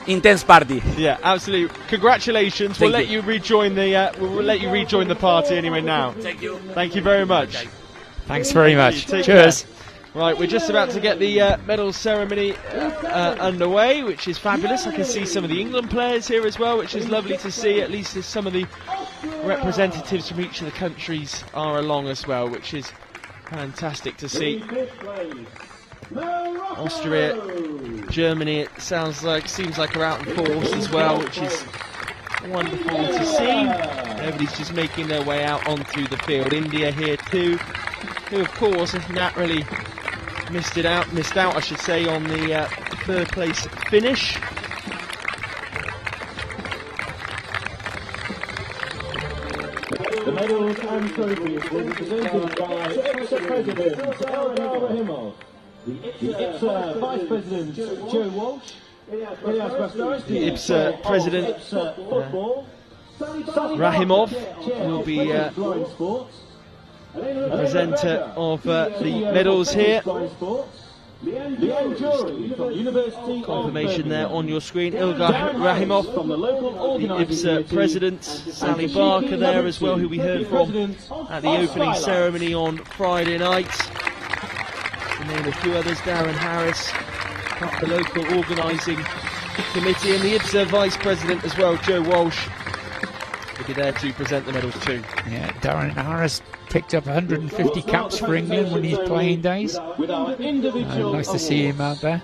intense party. Yeah, absolutely. Congratulations. We'll let you rejoin the party anyway now. Thank you. Thank you very much. Okay. Thanks very much. Take Cheers. Care. Right, we're just about to get the medal ceremony underway, which is fabulous. I can see some of the England players here as well, which is lovely to see. At least some of the representatives from each of the countries are along as well, which is fantastic to see. Austria, Germany, it seems like are out in force as well, which is wonderful to see. Everybody's just making their way out onto the field. India here too, who of course have naturally missed out, I should say, on the third place finish. The medals and trophies will be presented by IBSA President Rahimov, the IBSA Vice President Joe Walsh, the IBSA President Rahimov will be the presenter of the medals here. Confirmation there on your screen. Ilgar Rahimov, the IBSA President. Sally Barker there as well, who we heard from at the opening ceremony on Friday night. To name a few others, Darren Harris, the local organising committee, and the IBSA Vice President as well, Joe Walsh, will be there to present the medals too. Yeah, Darren Harris picked up 150 caps for England when he's playing days. Nice to see him out there.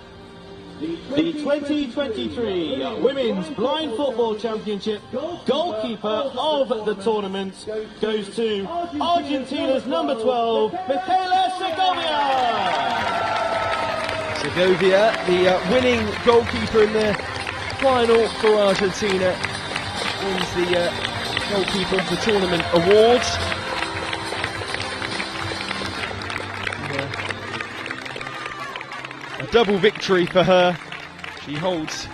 The 2023 Women's Blind Football Championship goalkeeper of the tournament goes to Argentina's number 12, Michaela Segovia, the winning goalkeeper in the final for Argentina, wins the goalkeeper of the tournament awards. A double victory for her. She holds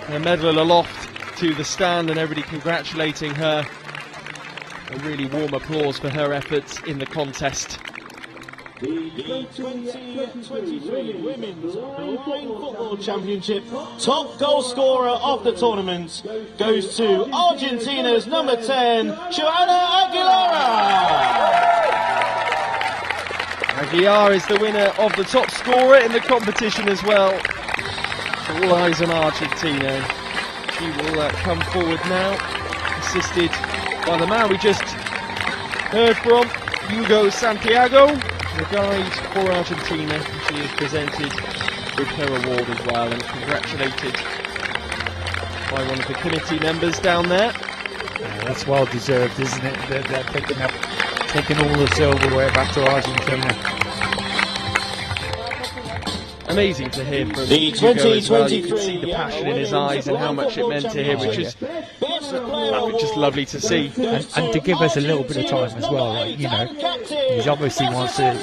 her medal aloft to the stand, and everybody congratulating her. A really warm applause for her efforts in the contest. The 2023 Women's Blind Football Championship top goal scorer of the tournament goes to Argentina's number 10, Joanna Aguilera. Aguilar is the winner of the top scorer in the competition as well. All eyes on Argentina. She will come forward now, assisted by the man we just heard from, Hugo Santiago, the guide for Argentina. She is presented with her award as well and congratulated by one of the committee members down there. That's well deserved, isn't it? They're taking all the silverware back to Argentina. Amazing to hear from the Hugo as well. You 2023 can see the passion in his eyes and how much it meant to him, which is just lovely to see. And to give us a little bit of time as well, like, he obviously wants to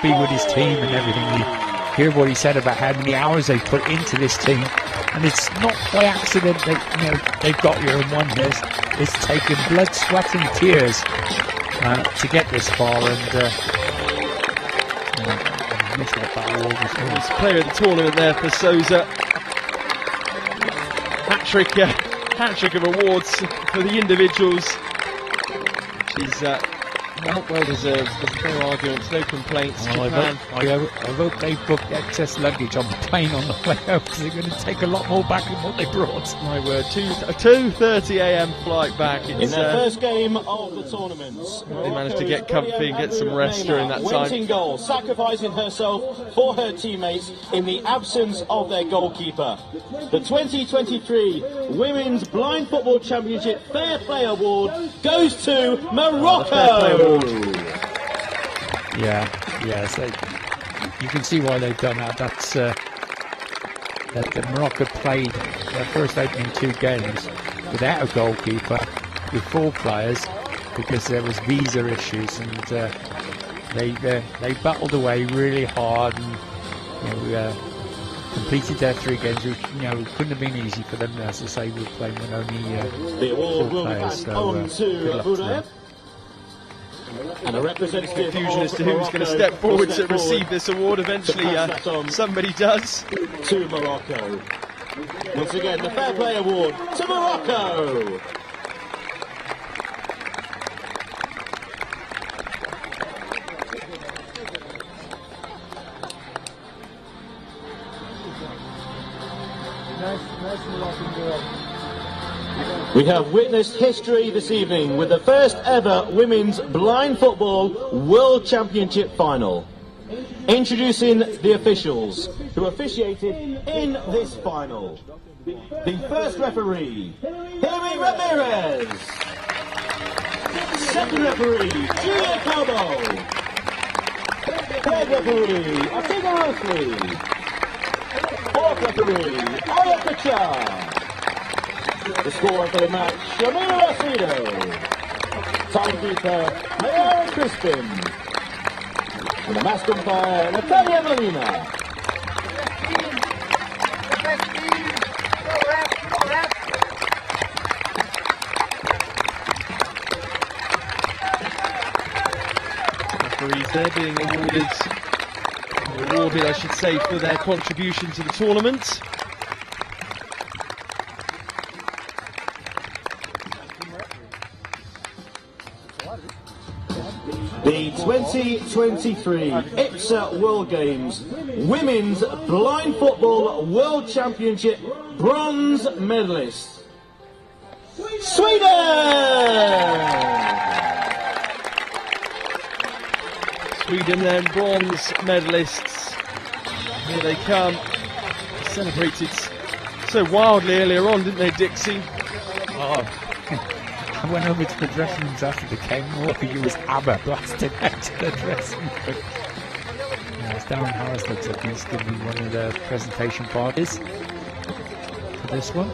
be with his team and everything. You hear what he said about how many hours they put into this team, and it's not by accident that they've got here and won this. It's taken blood, sweat and tears to get this far, and missed that battle. He's player of the tournament there for Sousa. Hat-trick of awards for the individuals, which is Well deserved. There's no arguments, no complaints. Japan. I hope they booked excess luggage on the plane on the way home, because they're going to take a lot more back than what they brought. My word, 2:30 a.m. flight back. In their first game of the tournament, they managed to get comfy and get some rest during that went time. in goal, sacrificing herself for her teammates in the absence of their goalkeeper. The 2023 Women's Blind Football Championship Fair Play Award goes to Morocco. Yes, you can see why they've done that. That's that Morocco played their first opening 2 games without a goalkeeper, with 4 players, because there was visa issues, and they battled away really hard, and completed their 3 games, which couldn't have been easy for them. As I say, we were playing with only the award 4 will players. pass So on to Budaev. And a representative Confusion as to who's going to step forward to receive this award. Eventually, somebody does. To Morocco. Once again, the Fair Play Award to Morocco. We have witnessed history this evening with the first ever Women's Blind Football World Championship final. Introducing the officials who officiated in this final. The first referee, Hilary Ramirez. Second referee, Julia Carbo. Third referee, Artiga Rosley. Fourth referee, Aya Kachar. The scorer for the match, Shamira Rasido. Timekeeper, Mayara Crispin. And the master umpire, Natalia Molina. Referees there being awarded, I should say, for their contribution to the tournament. The 2023 IBSA World Games Women's Blind Football World Championship bronze medalists. Sweden! Sweden then bronze medalists. Here they come. Celebrated so wildly earlier on, didn't they, Dixie? I went over to the dressing rooms after the game. All of you was ABBA blasting out to the dressing room. As Darren Harris looks like he's giving one of the presentation parties for this one.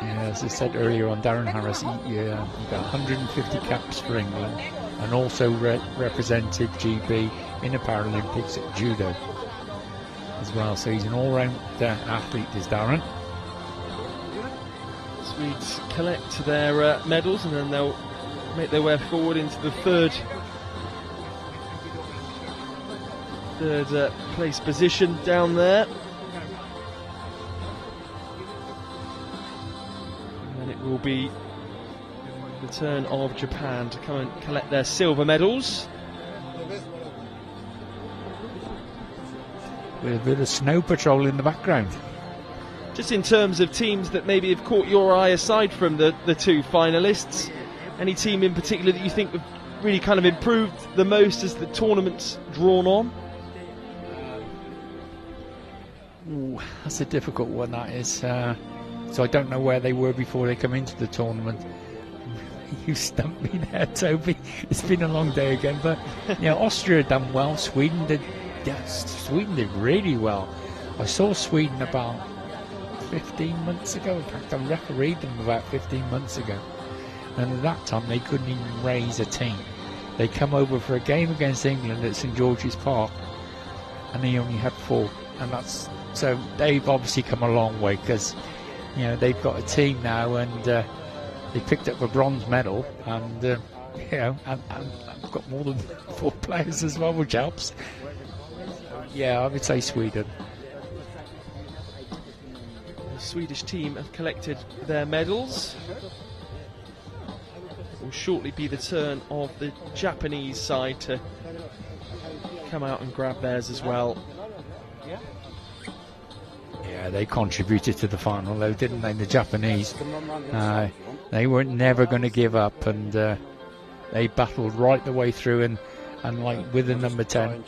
As I said earlier on, Darren Harris, he got 150 caps for England, and also represented GB in the Paralympics at judo as well. So he's an all-round athlete, is Darren. Swedes collect their medals, and then they'll make their way forward into the third place position down there. And then it will be the turn of Japan to come and collect their silver medals. With a bit of snow patrol in the background. Just in terms of teams that maybe have caught your eye aside from the 2 finalists, any team in particular that you think have really kind of improved the most as the tournament's drawn on? Ooh, that's a difficult one, that is. So I don't know where they were before they come into the tournament. You stumped me there, Toby. It's been a long day again, but Austria done well. Sweden did really well. I saw Sweden about 15 months ago. In fact, I refereed them about 15 months ago, and at that time they couldn't even raise a team. They come over for a game against England at St George's Park, and they only had 4, and that's so they've obviously come a long way, because they've got a team now, and they picked up a bronze medal, and you know, and I've got more than 4 players as well, which helps. Yeah, I would say Sweden. The Swedish team have collected their medals. It will shortly be the turn of the Japanese side to come out and grab theirs as well. Yeah, they contributed to the final though, didn't they, the Japanese? They were never going to give up, and they battled right the way through, and like with the number 10,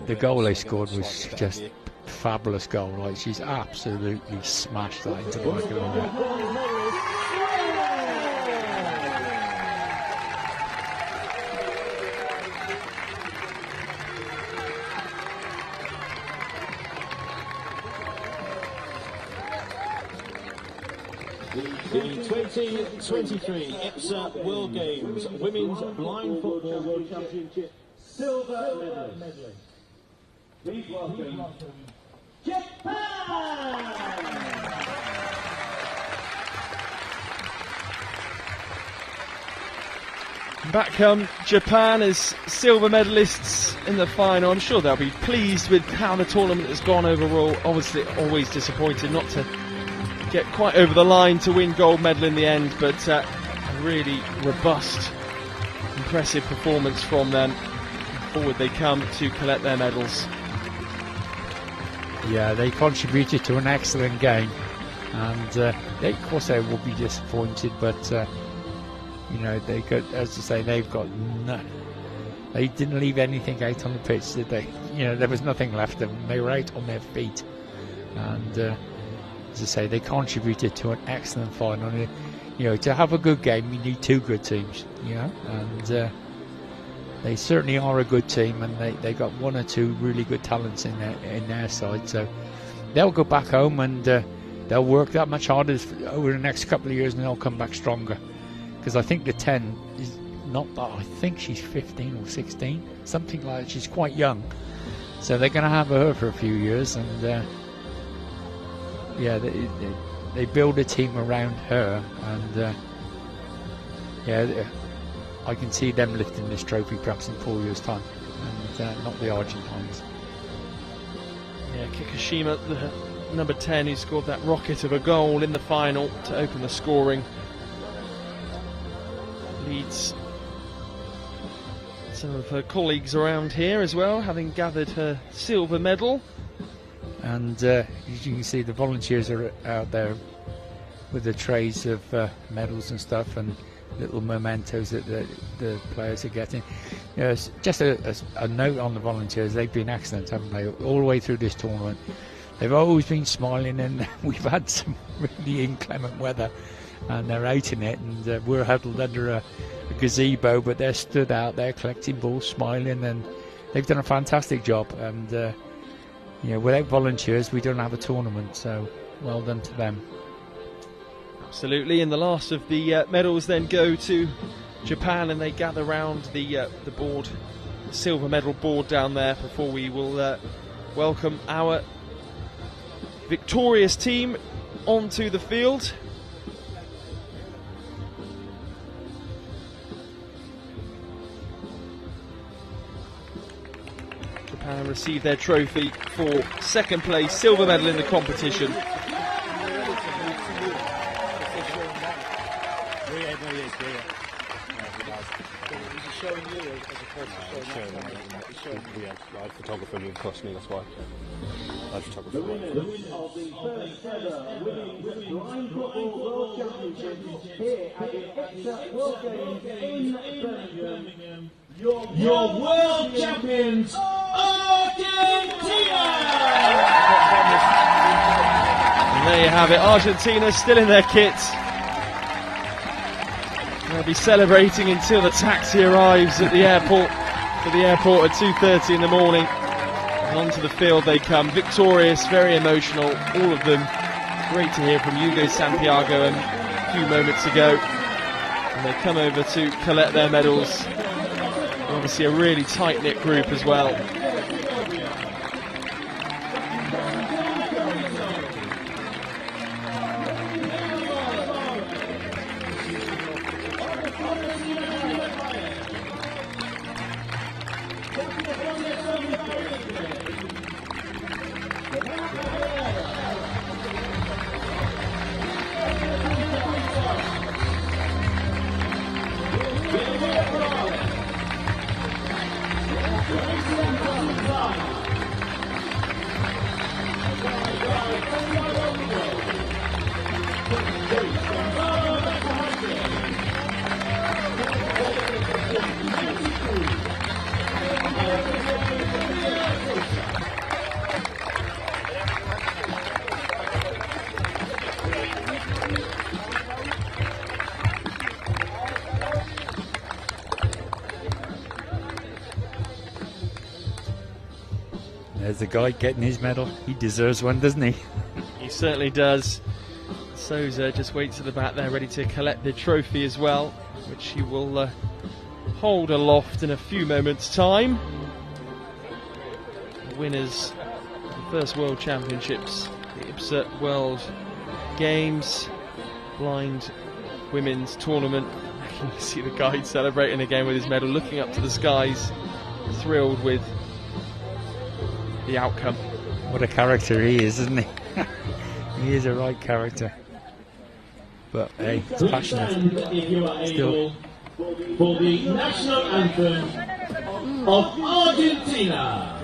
the goal they scored was just a fabulous goal. Like, she's absolutely smashed that into the back of the net. The 2023 IBSA World Games Women's Blind Football World Championship silver medalist. Please welcome Japan! Back come Japan as silver medalists in the final. I'm sure they'll be pleased with how the tournament has gone overall. Obviously, always disappointed not to get quite over the line to win gold medal in the end, but a really robust, impressive performance from them. Forward they come to collect their medals. Yeah, they contributed to an excellent game, and they, of course they will be disappointed, but you know, they got, as I say, they've got they didn't leave anything out on the pitch, did they? You know, there was nothing left of them. They were out on their feet, and as I say, they contributed to an excellent final. You know, to have a good game, you need 2 good teams. You know, and they certainly are a good team, and they got 1 or 2 really good talents in their side. So they'll go back home, and they'll work that much harder over the next couple of years, and they'll come back stronger. Because I think the 10 is not that. I think she's 15 or 16, something like that. She's quite young, so they're going to have her for a few years, and yeah, they build a team around her, and yeah, I can see them lifting this trophy perhaps in 4 years' time, and not the Argentines. Yeah, Kikushima, the number 10, who scored that rocket of a goal in the final to open the scoring, leads some of her colleagues around here as well, having gathered her silver medal. And as you can see, the volunteers are out there with the trays of medals and stuff, and little mementos that the players are getting. You know, just a note on the volunteers: they've been excellent, haven't they, all the way through this tournament? They've always been smiling, and we've had some really inclement weather, and they're out in it, and we're huddled under a gazebo, but they're stood out there collecting balls, smiling, and they've done a fantastic job. And you know, without volunteers, we don't have a tournament, so well done to them. Absolutely, and the last of the medals then go to Japan, and they gather round the board, the silver medal board down there, before we will welcome our victorious team onto the field. Japan receive their trophy for second place, silver medal in the competition. We had live photographer who cost me, that's why. Live photographer. The winners of the first ever Women's Blind Football World Championship here at the IBSA World Games in Birmingham. Your world champions, Argentina! And there you have it, Argentina still in their kit. They'll be celebrating until the taxi arrives at the airport, at 2:30 in the morning. And onto the field they come, victorious, very emotional, all of them. Great to hear from Hugo Santiago a few moments ago. And they come over to collect their medals. Obviously a really tight-knit group as well. the guy getting his medal. He deserves one, doesn't he? He certainly does. Souza just waits at the back there, ready to collect the trophy as well, which he will hold aloft in a few moments' time. The winners of the first World Championships, the IBSA World Games Blind Women's Tournament. You can see the guide celebrating again with his medal, looking up to the skies, thrilled with the outcome. What a character he is, isn't he? He is a right character. But hey, it's passionate. Still. For the national anthem of Argentina.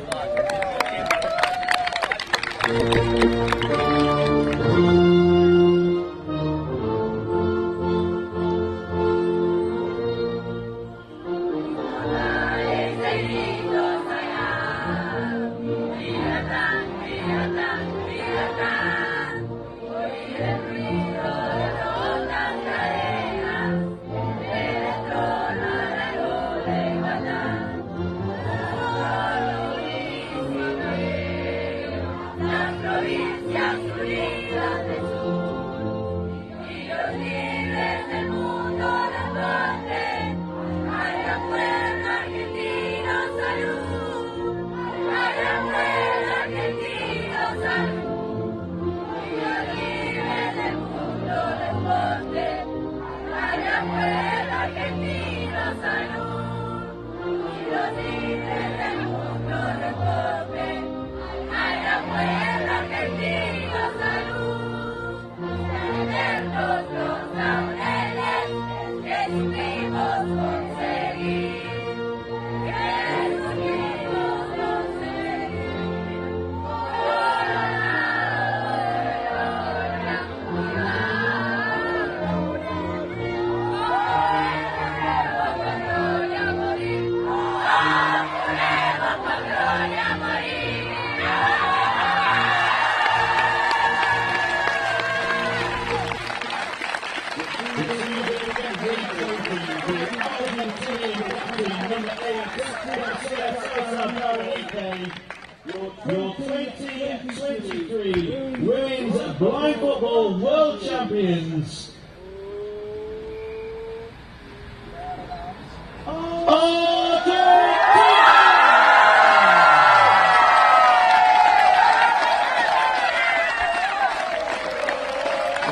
Your 2023 Women's Blind Football World Champions.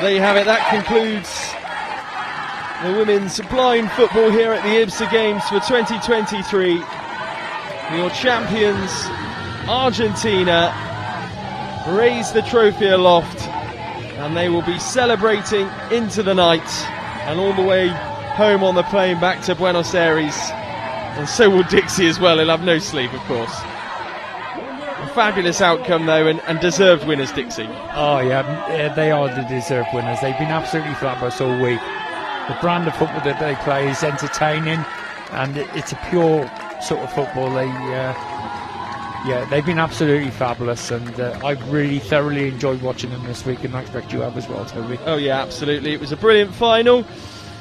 There you have it. That concludes the women's blind football here at the IBSA Games for 2023. Your champions, Argentina, raise the trophy aloft, and they will be celebrating into the night and all the way home on the plane back to Buenos Aires. And so will Dixie as well. He'll have no sleep, of course. A fabulous outcome, though, and deserved winners, Dixie. Oh, yeah, they are the deserved winners. They've been absolutely fabulous all week. The brand of football that they play is entertaining, and it's a pure sort of football. They've been absolutely fabulous, and I've really thoroughly enjoyed watching them this week, and I expect you have as well, Toby. Oh yeah, absolutely. It was a brilliant final.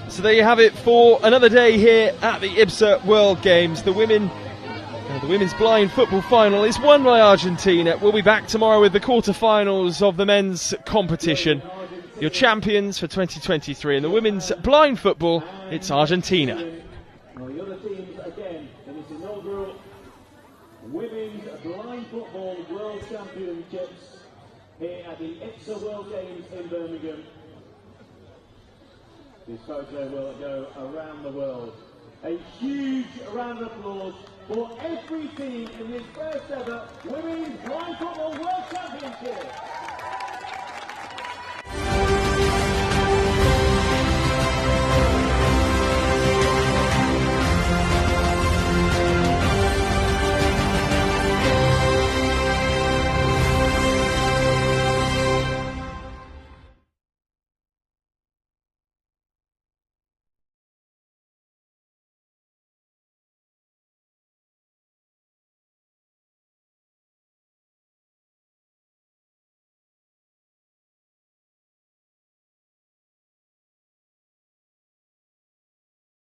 So there you have it for another day here at the IBSA World Games. The women's blind football final is won by Argentina. We'll be back tomorrow with the quarterfinals of the men's competition. Your champions for 2023 in the women's blind football, it's Argentina. Now the other teams again in this inaugural Women's Blind Football World Championships here at the IBSA World Games in Birmingham. This photo will go around the world. A huge round of applause for every team in this first ever Women's Blind Football World Championship.